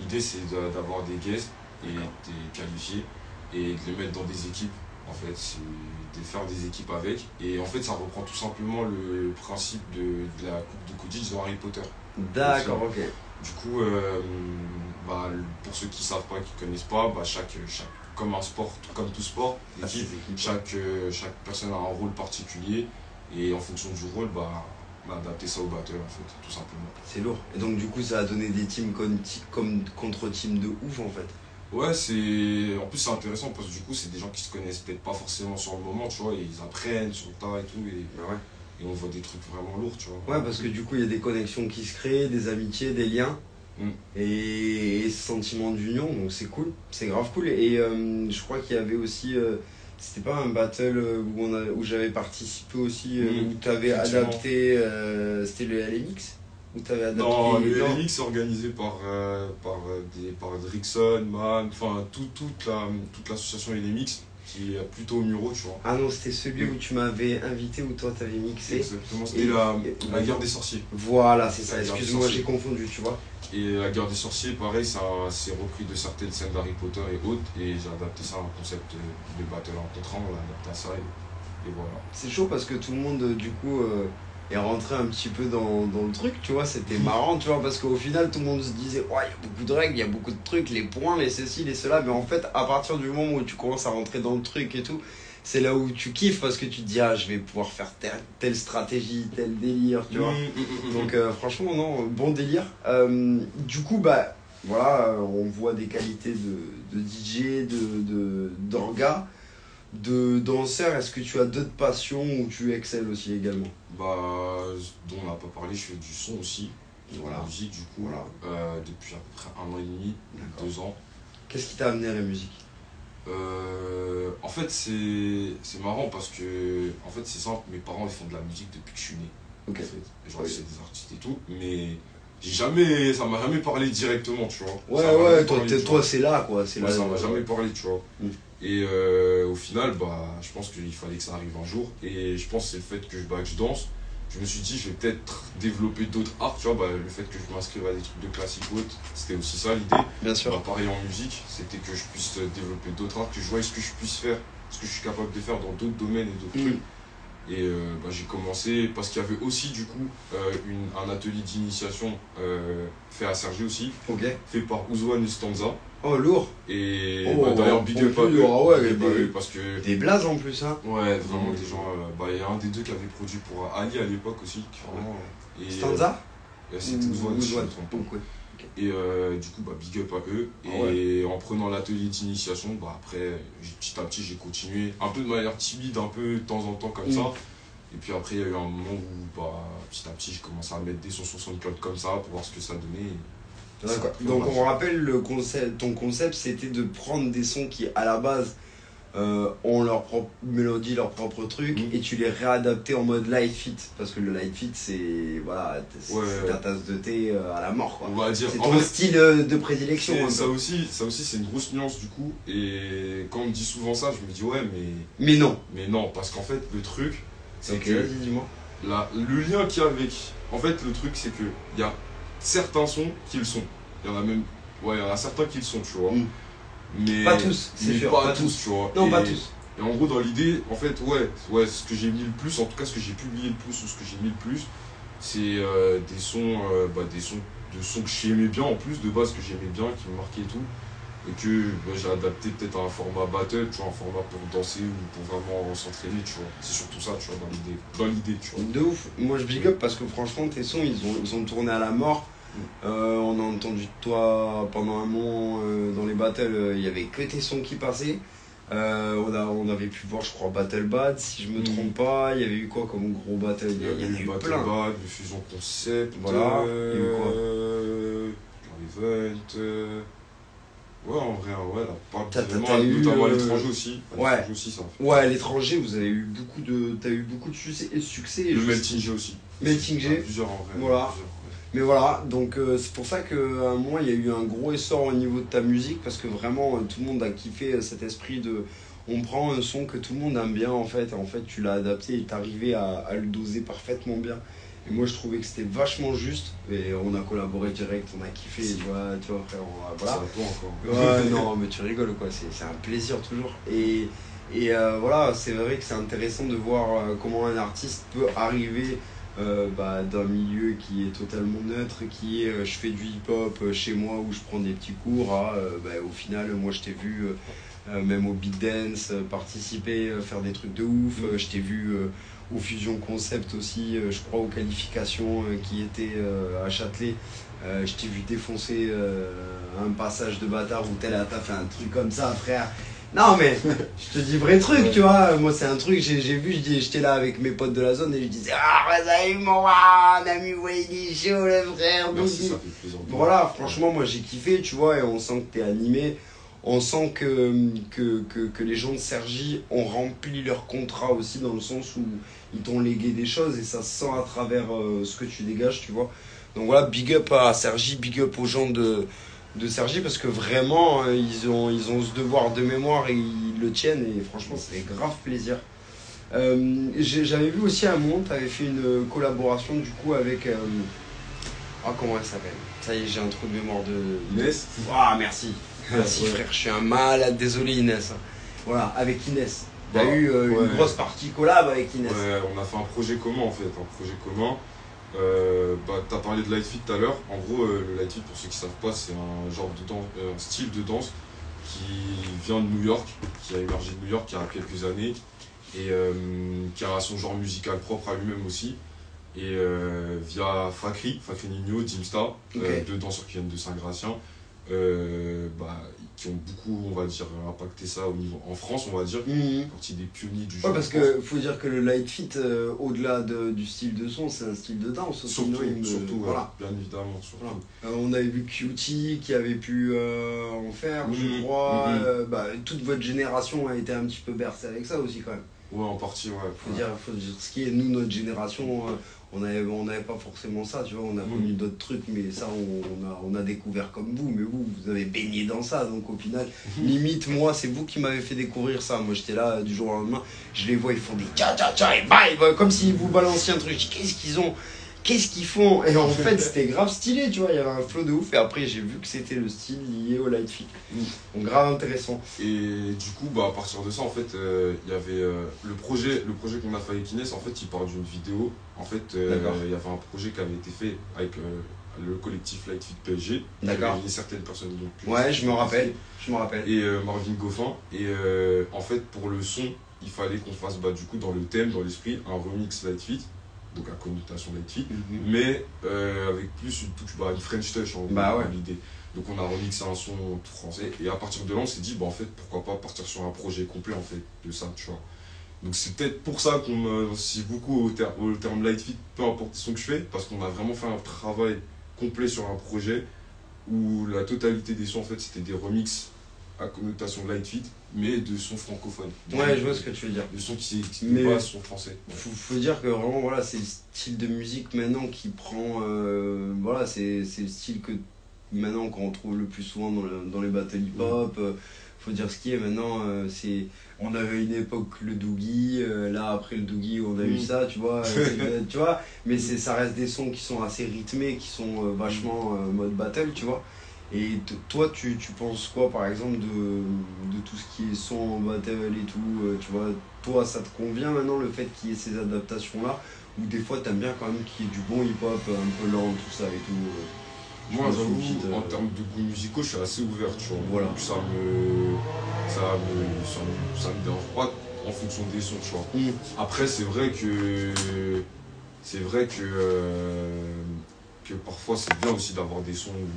S2: L'idée, c'est d'avoir des guests et des qualifiés et de les mettre dans des équipes. En fait, c'est de faire des équipes avec. Et en fait, ça reprend tout simplement le principe de la Coupe de Quidditch dans Harry Potter.
S1: D'accord, ok.
S2: Du coup, pour ceux qui ne savent pas, qui ne connaissent pas, comme un sport, comme tout sport, chaque personne a un rôle particulier et en fonction du rôle, adapter ça au battle en fait, tout simplement.
S1: C'est lourd. Et donc du coup, ça a donné des teams contre teams de ouf en fait.
S2: Ouais, en plus c'est intéressant parce que du coup, c'est des gens qui se connaissent peut-être pas forcément sur le moment, tu vois, et ils apprennent sur le tas et tout. Et on voit des trucs vraiment lourds, tu vois.
S1: Ouais, parce que du coup, il y a des connexions qui se créent, des amitiés, des liens. Et ce sentiment d'union, donc c'est cool, c'est grave cool. Et je crois qu'il y avait aussi, c'était pas un battle où j'avais participé aussi, où tu avais adapté, c'était le LMX où t'avais adapté.
S2: Non, le LMX est organisé par Drickson, Man, enfin toute l'association LMX. Qui est plutôt au Muro, tu vois.
S1: Ah non, c'était celui où tu m'avais invité, où toi t'avais mixé.
S2: Exactement, c'était la guerre des sorciers.
S1: Voilà, c'est ça, excuse-moi, j'ai confondu, tu vois.
S2: Et la guerre des sorciers, pareil, ça c'est repris de certaines scènes d'Harry Potter et autres, et j'ai adapté ça à un concept de battle rencontrant, on l'a adapté à ça, et voilà.
S1: C'est chaud parce que tout le monde, du coup, est rentré un petit peu dans le truc, tu vois, c'était marrant, tu vois, parce qu'au final, tout le monde se disait, ouais, il y a beaucoup de règles, il y a beaucoup de trucs, les points, les ceci, les cela, mais en fait, à partir du moment où tu commences à rentrer dans le truc et tout, c'est là où tu kiffes parce que tu te dis, ah, je vais pouvoir faire telle stratégie, tel délire, tu vois. Donc, franchement, non, bon délire. Du coup, voilà, on voit des qualités de DJ, d'orga. De danseur, est-ce que tu as d'autres passions où tu excelles aussi également?
S2: Dont on n'a pas parlé, je fais du son aussi,
S1: voilà.
S2: La musique du coup, depuis à peu près 1 an et demi, 2 ans.
S1: Qu'est-ce qui t'a amené à la musique?
S2: En fait, c'est marrant parce que, en fait, c'est simple, mes parents ils font de la musique depuis que je suis né.
S1: Ok.
S2: En fait. Genre, c'est des artistes et tout, mais ça m'a jamais parlé directement, tu vois.
S1: Ouais, toi c'est là quoi.
S2: Ça m'a jamais parlé, tu vois. Et au final, je pense qu'il fallait que ça arrive un jour. Et je pense que c'est le fait que je danse. Je me suis dit, je vais peut-être développer d'autres arts, tu vois. Le fait que je m'inscrive à des trucs de classique ou autre, c'était aussi ça l'idée.
S1: Bien sûr.
S2: Pareil en musique, c'était que je puisse développer d'autres arts, que je voie ce que je puisse faire, ce que je suis capable de faire dans d'autres domaines et d'autres trucs. Et j'ai commencé parce qu'il y avait aussi du coup un atelier d'initiation fait à Sergi aussi, fait par Ouzouane Stanza.
S1: Oh lourd.
S2: Et d'ailleurs big up à eux, parce que
S1: des blazes en plus hein.
S2: Ouais, vraiment des gens. Il y a un des deux qui avait produit pour Ali à l'époque aussi.
S1: Stanza.
S2: C'était Ouzouane, si je me trompe pas. Et du coup big up à eux. Et en prenant l'atelier d'initiation, après petit à petit j'ai continué un peu de manière timide, un peu de temps en temps comme ça. Et puis après il y a eu un moment où petit à petit j'ai commencé à mettre des sons sur SoundCloud comme ça pour voir ce que ça donnait.
S1: Donc on rappelle ton concept, c'était de prendre des sons qui à la base ont leur propre mélodie, leur propre truc, et tu les réadaptais en mode light fit, parce que le light fit c'est ta tasse de thé à la mort quoi.
S2: On va dire.
S1: C'est ton style de prédilection.
S2: Ça aussi c'est une grosse nuance du coup, et quand on me dit souvent ça, je me dis ouais
S1: mais non.
S2: Mais non, parce qu'en fait le truc c'est que
S1: vas-y, dis-moi.
S2: Le lien qu'il y a avec, en fait le truc c'est que il y a certains sons qui le sont. Il y en a même. Ouais, il y en a certains qui le sont, tu vois. Mais
S1: pas tous, c'est sûr.
S2: Pas tous, tu vois.
S1: Non, pas tous.
S2: Et en gros, dans l'idée, en fait, ce que j'ai mis le plus, en tout cas ce que j'ai publié le plus ou ce que j'ai mis le plus, c'est des sons que j'aimais bien en plus, de base que j'aimais bien, qui me marquaient et tout. et que bah, j'ai adapté peut-être à un format battle, tu vois, un format pour danser ou pour vraiment s'entraîner, tu vois. C'est surtout ça, tu vois, dans l'idée, tu vois.
S1: De ouf. Moi je big up parce que franchement tes sons ils ont tourné à la mort. On a entendu de toi pendant un moment dans les battles, il y avait que tes sons qui passaient. On avait pu voir, je crois, Battle Bad, si je me trompe pas. Il y avait eu quoi comme gros battle?
S2: Il y a eu Battle
S1: plein.
S2: Bad, le Fusion Concept,
S1: Voilà. Il y a eu quoi?
S2: Event. Ouais, en vrai, ouais, là, pas
S1: T'as
S2: notamment à
S1: eu,
S2: l'étranger aussi.
S1: Ouais.
S2: À l'étranger aussi, ça en fait.
S1: Ouais, à l'étranger, t'as eu beaucoup de succès.
S2: Le Melting G aussi.
S1: Melting G.
S2: Plusieurs en vrai.
S1: Voilà.
S2: Plusieurs, ouais.
S1: Mais voilà, donc c'est pour ça qu'à un moment il y a eu un gros essor au niveau de ta musique parce que vraiment tout le monde a kiffé cet esprit de on prend un son que tout le monde aime bien en fait et en fait tu l'as adapté et t'es arrivé à le doser parfaitement bien. Et moi je trouvais que c'était vachement juste et on a collaboré direct, on a kiffé, tu vois frère, voilà.
S2: Ça va toi encore.
S1: Ouais, non mais tu rigoles quoi, c'est un plaisir toujours. Et voilà, c'est vrai que c'est intéressant de voir comment un artiste peut arriver d'un milieu qui est totalement neutre, qui est je fais du hip-hop chez moi où je prends des petits cours, au final moi je t'ai vu même au beat dance participer, faire des trucs de ouf, je t'ai vu au Fusion Concept aussi, je crois aux qualifications qui étaient à Châtelet. Je t'ai vu défoncer un passage de bâtard où t'as fait un truc comme ça, frère. Non mais, je te dis vrai truc, tu vois. Moi c'est un truc, j'ai vu, j'étais là avec mes potes de la zone et je disais ah vas-y mon ami Wayne chaud le frère.
S2: Merci, ça fait plaisir.
S1: Voilà, franchement moi j'ai kiffé, tu vois, et on sent que t'es animé. On sent que les gens de Sergi ont rempli leur contrat aussi dans le sens où ils t'ont légué des choses et ça se sent à travers ce que tu dégages, tu vois. Donc voilà, big up à Sergi, big up aux gens de Sergi parce que vraiment ils ont ce devoir de mémoire et ils le tiennent et franchement ça fait grave plaisir. J'avais vu aussi à un moment, tu avais fait une collaboration du coup avec comment elle s'appelle? Ça y est, j'ai un trou de mémoire de
S2: Inès.
S1: Ah merci. Merci frère, je suis un malade, désolé Inès. Voilà, avec Inès. Il y a eu une grosse partie collab avec Inès.
S2: Ouais, on a fait un projet commun en fait, un projet commun. T'as parlé de Lightfit tout à l'heure. En gros, le Lightfit, pour ceux qui savent pas, c'est un genre de danse, un style de danse qui vient de New York, qui a émergé de New York il y a quelques années et qui a son genre musical propre à lui-même aussi. Et via Fakri Nino, Dimsta, deux danseurs qui viennent de Saint-Gratien, qui ont beaucoup, on va dire, impacté ça au niveau en France, on va dire, partie des pionniers du genre.
S1: Ouais, parce qu'il faut dire que le light fit, au-delà du style de son, c'est un style de danse aussi.
S2: Surtout,
S1: voilà.
S2: Bien évidemment. Surtout.
S1: Voilà. On avait vu Cutie qui avait pu en faire, je crois. Toute votre génération a été un petit peu bercée avec ça aussi, quand même.
S2: Ouais, en partie, ouais.
S1: Faut dire ce qui est, nous, notre génération, on n'avait pas forcément ça, tu vois, on a connu d'autres trucs, mais ça, on a découvert comme vous, mais vous avez baigné dans ça, donc au final, limite, moi, c'est vous qui m'avez fait découvrir ça. Moi, j'étais là du jour au lendemain, je les vois, ils font des tcha et bye, comme s'ils vous balanciez un truc, je dis, qu'est-ce qu'ils font? Et en fait, c'était grave stylé, tu vois, il y avait un flow de ouf, et après, j'ai vu que c'était le style lié au light fit. Donc, grave intéressant.
S2: Et du coup, à partir de ça, en fait, il y avait le projet qu'on a fait avec Inès, en fait, il part d'une vidéo. En fait, il y avait un projet qui avait été fait avec le collectif Light Fit PSG.
S1: D'accord.
S2: Il y a certaines personnes. Donc,
S1: ouais, je me rappelle. Et
S2: Marvin Goffin. Et en fait, pour le son, il fallait qu'on fasse, du coup, dans le thème, dans l'esprit, un remix Light Fit. Donc à connotation Light Fit, mais avec plus une French touch en l'idée. Donc on a remixé un son français et à partir de là on s'est dit en fait pourquoi pas partir sur un projet complet en fait de ça, tu vois. Donc c'est peut-être pour ça qu'on m'associe beaucoup au terme Light Fit, peu importe le son que je fais, parce qu'on a vraiment fait un travail complet sur un projet où la totalité des sons en fait c'était des remixes à connotation Light Fit, mais de sons francophones.
S1: Ouais, je vois ce que tu veux dire.
S2: De sons qui ne pas sont français.
S1: Faut dire que vraiment, voilà, c'est le style de musique maintenant qui prend. Voilà, c'est le style que maintenant qu'on retrouve le plus souvent dans les battles hip-hop. Faut dire ce qui est maintenant. On avait une époque le Doogie, là après le Doogie on a eu ça, tu vois. Tu vois, mais ça reste des sons qui sont assez rythmés, qui sont vachement mode battle, tu vois. Et toi, tu penses quoi, par exemple, de tout ce qui est son en battle et tout, tu vois, toi, ça te convient maintenant, le fait qu'il y ait ces adaptations-là, ou des fois, t'aimes bien quand même qu'il y ait du bon hip-hop, un peu lent, tout ça et tout
S2: Moi,
S1: pense une
S2: j'avoue,
S1: petite,
S2: en termes de goûts musicaux, je suis assez ouvert, tu vois.
S1: Voilà.
S2: Donc ça me dérange pas en fonction des sons, tu vois. Après, que parfois c'est bien aussi d'avoir des sons où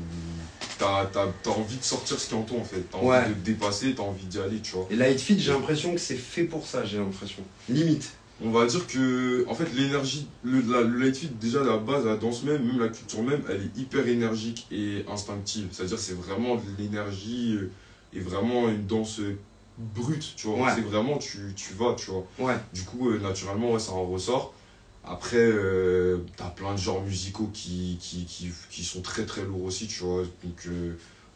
S2: t'as envie de sortir ce qui est en toi, en fait. T'as envie de te dépasser, t'as envie d'y aller, tu vois.
S1: Et Light Fit, j'ai l'impression que c'est fait pour ça, j'ai l'impression. Limite.
S2: On va dire que, en fait, l'énergie, le Light Fit, déjà, la base, la danse même la culture même, elle est hyper énergique et instinctive. C'est-à-dire, c'est vraiment de l'énergie et vraiment une danse brute, tu vois.
S1: Ouais.
S2: C'est vraiment, tu vas, tu vois.
S1: Ouais.
S2: Du coup, naturellement, ouais, ça en ressort. Après, t'as plein de genres musicaux qui sont très très lourds aussi, tu vois. Donc,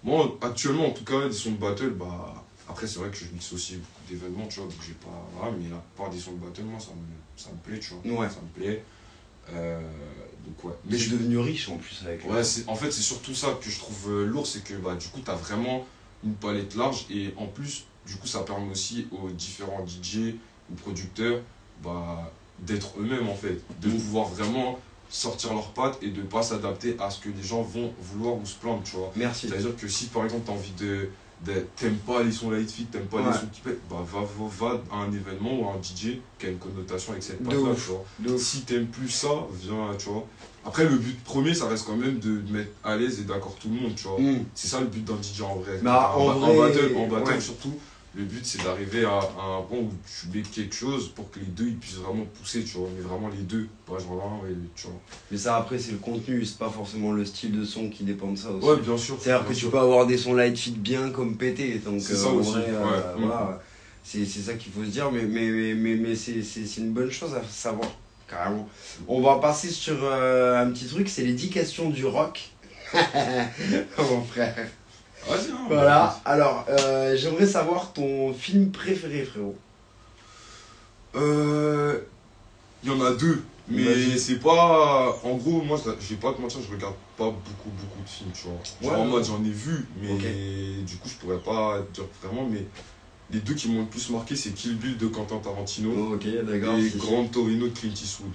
S2: moi, actuellement, en tout cas, des sons de battle, bah. Après, c'est vrai que je mixe aussi beaucoup d'événements, tu vois, donc j'ai pas. Voilà, mais la plupart des sons de battle, moi, ça me plaît, tu vois.
S1: Ouais.
S2: Ça me plaît. Donc, ouais.
S1: Mais je suis devenu riche en plus avec.
S2: Ouais, en fait, c'est surtout ça que je trouve lourd, c'est que bah, du coup, t'as vraiment une palette large et en plus, du coup, ça permet aussi aux différents DJ ou producteurs bah, d'être eux-mêmes, en fait, de pouvoir vraiment sortir leurs pattes et de pas s'adapter à ce que les gens vont vouloir ou se plaindre, tu vois.
S1: Merci.
S2: C'est-à-dire que si, par exemple, t'as envie t'aimes pas les sons light fit, t'aimes pas les sons qui pètent, bah va à un événement ou à un DJ qui a une connotation avec cette patte-là, tu vois. Si t'aimes plus ça, viens, tu vois. Après, le but premier, ça reste quand même de mettre à l'aise et d'accord tout le monde, tu vois. C'est ça le but d'un DJ en vrai.
S1: Bah,
S2: en battle surtout, le but c'est d'arriver à un point où tu mets quelque chose pour que les deux ils puissent vraiment pousser, tu vois. Mais vraiment les deux, pas genre là, tu vois.
S1: Mais ça, après, c'est le contenu, c'est pas forcément le style de son qui dépend de ça aussi.
S2: Ouais, bien sûr.
S1: C'est-à-dire que tu peux avoir des sons light fit bien comme pété. Donc,
S2: c'est ça
S1: en
S2: aussi.
S1: vrai,
S2: Ouais.
S1: voilà, c'est ça qu'il faut se dire. Mais c'est une bonne chose à savoir, carrément. On va passer sur un petit truc, c'est les 10 questions du rock. Mon frère.
S2: Vas-y, hein,
S1: voilà, alors, j'aimerais savoir ton film préféré, frérot.
S2: Il y en a deux, mais c'est pas. En gros, moi, je vais pas te mentir, je regarde pas beaucoup de films, tu vois. Genre en mode, j'en ai vu, mais du coup, je pourrais pas dire vraiment, mais les deux qui m'ont le plus marqué, c'est Kill Bill de Quentin Tarantino et Grand Torino de Clint Eastwood.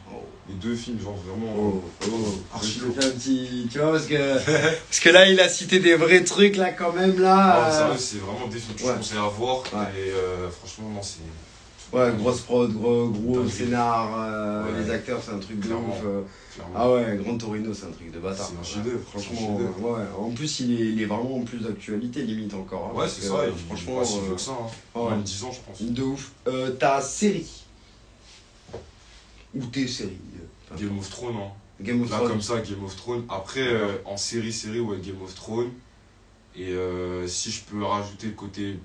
S2: Les deux films, genre vraiment.
S1: Je te fais un petit. Tu vois, parce que là, il a cité des vrais trucs, là, quand même, là.
S2: Non, sérieux, c'est vraiment des films que je conseille à voir, et franchement, non, c'est.
S1: Ouais, grosse prod, gros scénar, les acteurs, c'est un truc de ouf. Ah ouais, Grand Torino, c'est un truc de bâtard.
S2: C'est un chef-d'œuvre,
S1: franchement. Ouais. En plus, il est vraiment en plus d'actualité, limite encore.
S2: Ouais, c'est ça, franchement, pas si vieux que ça. Même 10 ans, je pense.
S1: De ouf. Ta série ou tes séries
S2: Game of Thrones, hein.
S1: Game of
S2: Là,
S1: Thrones.
S2: comme ça, Game of Thrones. Après, en série, ouais, Game of Thrones. Et si je peux rajouter le côté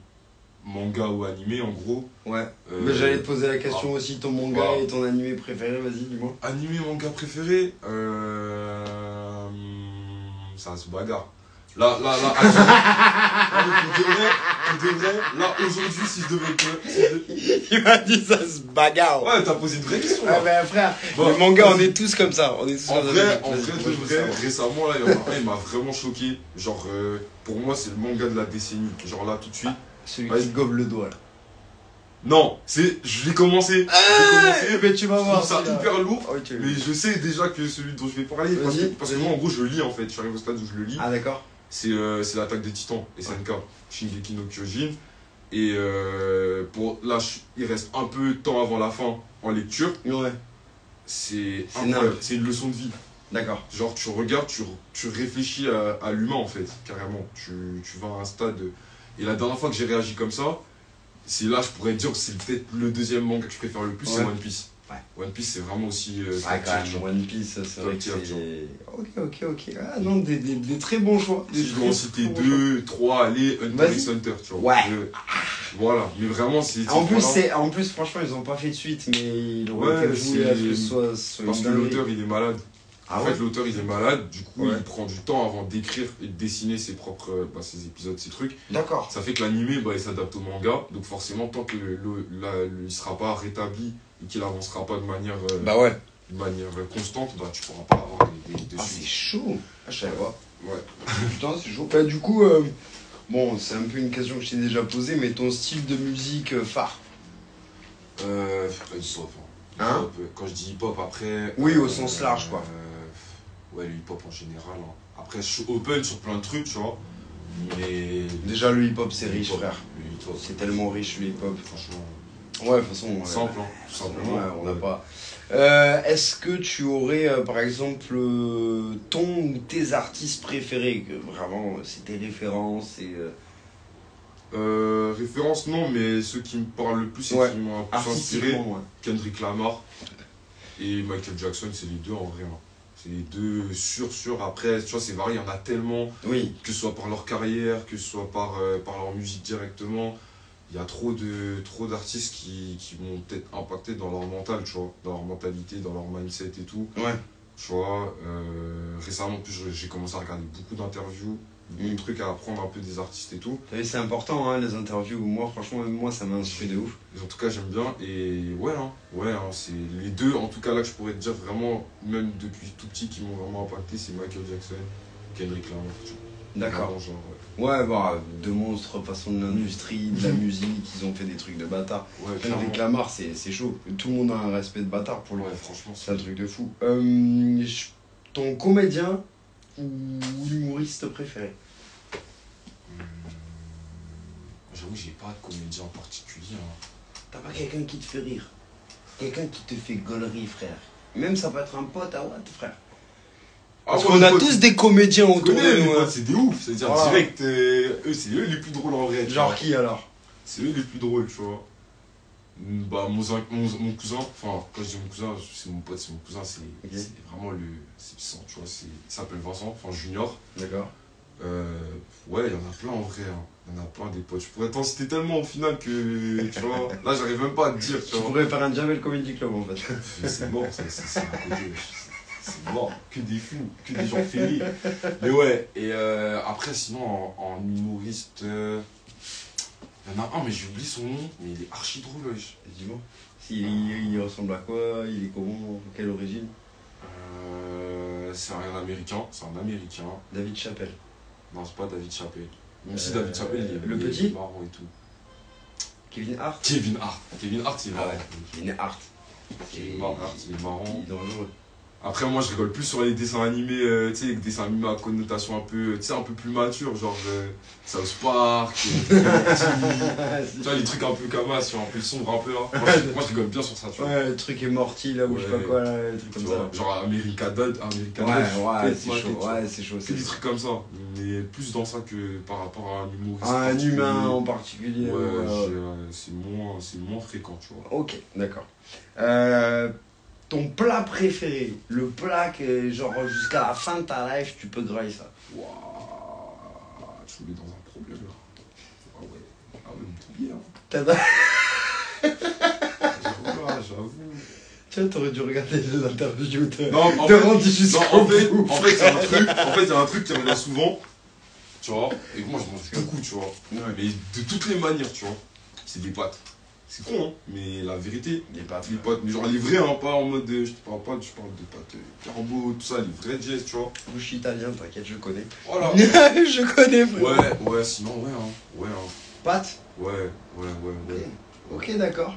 S2: manga ou animé, en gros.
S1: Ouais. J'allais te poser la question aussi, ton manga et ton animé préféré, vas-y, dis-moi.
S2: Animé, manga préféré ça se bagarre. Là, là, aujourd'hui, si je devais
S1: Il m'a dit ça se bagarre.
S2: Ouais, t'as posé une vraie question.
S1: Ouais, mais frère, le manga, on est tous comme ça. En vrai,
S2: récemment, là, il y en a un, il m'a vraiment choqué. Genre, pour moi, c'est le manga de la décennie. Genre là, tout de suite.
S1: Celui qui gobe le doigt, là.
S2: Non, je l'ai commencé.
S1: Mais tu vas voir.
S2: Je trouve ça hyper lourd.
S1: Okay.
S2: Mais je sais déjà que celui dont je vais parler. Parce que moi, en gros, je lis en fait. Je suis arrivé au stade où je le lis.
S1: Ah, d'accord.
S2: C'est l'attaque des titans, SNK, Shingeki no Kyojin. Et là, il reste un peu de temps avant la fin en lecture.
S1: Ouais.
S2: C'est incroyable. C'est une leçon de vie.
S1: D'accord.
S2: Genre, tu regardes, tu réfléchis à l'humain en fait, carrément. Tu vas à un stade. Et la dernière fois que j'ai réagi comme ça, c'est là, je pourrais dire que c'est peut-être le deuxième manga que je préfère le plus, c'est One Piece. Ouais. One Piece, c'est vraiment aussi.
S1: Quand même, One Piece, c'est vrai que c'est. Ok. Ah non, des très bons choix.
S2: Si je dois en citer 2, 3, allez, Hunter x Hunter, tu vois.
S1: Ouais.
S2: Voilà, mais vraiment, c'est.
S1: En plus, franchement, ils ont pas fait de suite, mais ils ont été voulu à ce que ce soit.
S2: Parce que l'auteur, il est malade.
S1: En
S2: fait, l'auteur, il est malade, du coup, il prend du temps avant d'écrire et de dessiner ses propres ses épisodes, ses trucs.
S1: D'accord.
S2: Ça fait que l'animé, il s'adapte au manga, donc forcément, tant qu'il ne sera pas rétabli et qu'il avancera pas de manière, constante, tu pourras pas avoir des
S1: c'est chaud. Ah, je savais pas.
S2: Ouais.
S1: Putain, c'est chaud. Bah, du coup, bon, c'est un peu une question que je t'ai déjà posée, mais ton style de musique phare
S2: hip-hop.
S1: Hein?
S2: Quand je dis hip-hop, après.
S1: Oui, au sens large, quoi.
S2: Ouais, le hip-hop en général. Hein. Après, je suis open sur plein de trucs, tu vois. Mais.
S1: Déjà, le hip-hop, c'est riche,
S2: hip-hop,
S1: frère.
S2: le hip-hop,
S1: C'est tellement riche, le hip-hop.
S2: franchement.
S1: Ouais, de toute façon.
S2: Simple, hein, tout simplement.
S1: Ouais, on n'a pas. Est-ce que tu aurais, par exemple, ton ou tes artistes préférés, que vraiment, c'est tes références et.
S2: Référence, non, mais ceux qui me parlent le plus et
S1: Ouais,
S2: qui m'ont un peu inspiré,
S1: artistiquement, ouais.
S2: Kendrick Lamar et Michael Jackson, c'est les deux en vrai. Hein. C'est les deux sûrs. Après, tu vois, c'est varié, il y en a tellement,
S1: Oui,
S2: que ce soit par leur carrière, que ce soit par leur musique directement. Il y a trop d'artistes qui m'ont peut-être impacté dans leur mental, tu vois, dans leur mentalité, dans leur mindset et tout.
S1: ouais.
S2: Tu vois, récemment, en plus, j'ai commencé à regarder beaucoup d'interviews, beaucoup de trucs à apprendre un peu des artistes et tout.
S1: T'as vu, c'est important, hein, les interviews. Moi, franchement, même moi, ça m'a inspiré de ouf.
S2: En tout cas, j'aime bien. Et ouais, hein, c'est les deux, en tout cas, là, que je pourrais te dire vraiment, même depuis tout petit, qui m'ont vraiment impacté, c'est Michael Jackson, Kendrick Lamar. Tu vois.
S1: D'accord.
S2: Vraiment, genre, ouais.
S1: Ouais, bah, deux monstres, façon de l'industrie, de la musique, ils ont fait des trucs de bâtard.
S2: Ouais,
S1: Kendrick
S2: clairement.
S1: Lamar, c'est chaud. Tout le monde a un respect de bâtard pour lui.
S2: Ouais, franchement,
S1: C'est un truc de fou. Ton comédien ou humoriste préféré?
S2: Hum, J'avoue, j'ai pas de comédien en particulier. Hein.
S1: T'as pas quelqu'un qui te fait rire? Quelqu'un qui te fait gaulerie, frère. Même ça peut être un pote à Watt, frère. Parce
S2: moi,
S1: qu'on
S2: mes
S1: a
S2: potes,
S1: tous des comédiens
S2: je
S1: autour
S2: connais,
S1: de
S2: mes
S1: nous. Hein.
S2: potes, c'est des ouf. C'est-à-dire,
S1: Voilà.
S2: direct, eux, c'est eux les plus drôles en vrai. tu
S1: Genre
S2: vois.
S1: qui alors?
S2: C'est eux les plus drôles, tu vois. Bah, mon cousin, enfin, quand je dis mon cousin, c'est mon pote, c'est mon cousin, c'est
S1: Ok.
S2: c'est vraiment le. C'est le sang, tu vois. Il s'appelle Vincent, enfin Junior.
S1: D'accord.
S2: Ouais, il y en a plein en vrai, hein. Il y en a plein des potes. Je pourrais t'en citer tellement au final que, tu vois, là j'arrive même pas à te dire, tu
S1: Tu
S2: vois.
S1: pourrais faire un Jamel Comedy Club en fait.
S2: C'est mort, c'est un côté. C'est mort, que des fous, que des gens fêlés. Mais ouais, et après, sinon, en humoriste, il y en a un, mais j'ai oublié son nom, mais il est archi drôle, wesh.
S1: Dis-moi. Il ressemble à quoi? Il est comment? Quelle origine?
S2: C'est un américain,
S1: David Chappelle.
S2: Non, c'est pas David Chappelle. Même si David Chappelle,
S1: le
S2: il est
S1: petit
S2: marrant et tout.
S1: Kevin Hart.
S2: Kevin Hart, il est
S1: Ah
S2: marrant.
S1: ouais, Kevin Hart.
S2: Kevin Hart, il est marrant.
S1: Il est dangereux.
S2: Après, moi, je rigole plus sur les dessins animés, tu sais, les dessins animés à connotation un peu, tu sais, un peu plus mature, genre South Park, tu vois, les trucs un peu comme ça, un peu sombre, un peu là. Moi, je rigole bien sur ça, tu vois.
S1: Ouais, le truc est morti là, ou je sais pas
S2: Ouais.
S1: quoi, là, les trucs
S2: Tu
S1: comme
S2: vois,
S1: ça.
S2: genre American Dad,
S1: Ouais, c'est chaud,
S2: tu vois.
S1: ouais, c'est chaud.
S2: Que des trucs comme ça, mais plus dans ça que par rapport à un humoriste.
S1: Un
S2: particulier.
S1: humain en particulier.
S2: C'est moins fréquent, tu vois.
S1: Ok, d'accord. Ton plat préféré, le plat que genre jusqu'à la fin de ta life tu peux grailler ça.
S2: Waouh, tu me mets dans un problème là. Ah ouais, tout bien.
S1: T'as pas-
S2: J'avoue.
S1: Tu vois, t'aurais dû regarder les interviews de
S2: Non, en
S1: de
S2: fait,
S1: Randy jusqu'au
S2: non,
S1: bout.
S2: en fait, il y a un truc qui revient souvent, tu vois, et que moi je mange beaucoup, tu vois.
S1: Ouais.
S2: Mais de toutes les manières, tu vois, c'est des pâtes. C'est con, hein, mais la vérité,
S1: Des pâtes.
S2: les pâtes, mais genre les vraies, hein, pas en mode, je te parle pas, je parle de pâtes carbo, tout ça, les vrais jazz, tu vois.
S1: Bouche italien, t'inquiète, je connais.
S2: Voilà.
S1: Je connais, frère.
S2: Ouais, sinon, ouais, hein.
S1: Pâtes.
S2: Ouais.
S1: Ok, d'accord.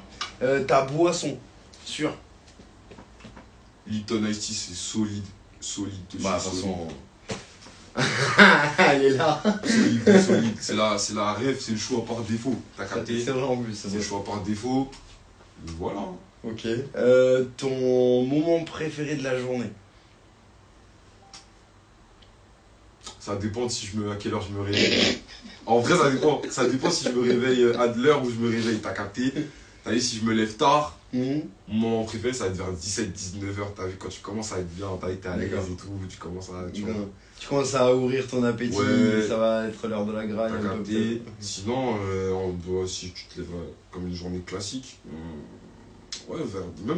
S1: Ta boisson, sûr.
S2: Lipton Ice Tea, c'est solide de
S1: Bah, de
S2: chez
S1: toute
S2: solide.
S1: façon. Elle est là.
S2: Solide. C'est la rêve, c'est le choix par défaut. T'as capté?
S1: C'est vrai en plus, c'est
S2: C'est le
S1: vrai.
S2: choix par défaut. Et voilà.
S1: Ok. Ton moment préféré de la journée.
S2: Ça dépend à quelle heure je me réveille. En vrai, ça dépend. Ça dépend si je me réveille à de l'heure où je me réveille. T'as capté? T'as vu, si je me lève tard, mon moment préféré, ça va être vers 17-19h. T'as vu, quand tu commences à être bien, t'es à l'aise
S1: D'accord.
S2: et tout, tu commences à. Tu vois,
S1: Tu commences à ouvrir ton appétit,
S2: Ouais.
S1: ça va être l'heure de la graille.
S2: t'as
S1: un peu
S2: capté.
S1: peut-être.
S2: Sinon, si tu te lèves comme une journée classique, ouais,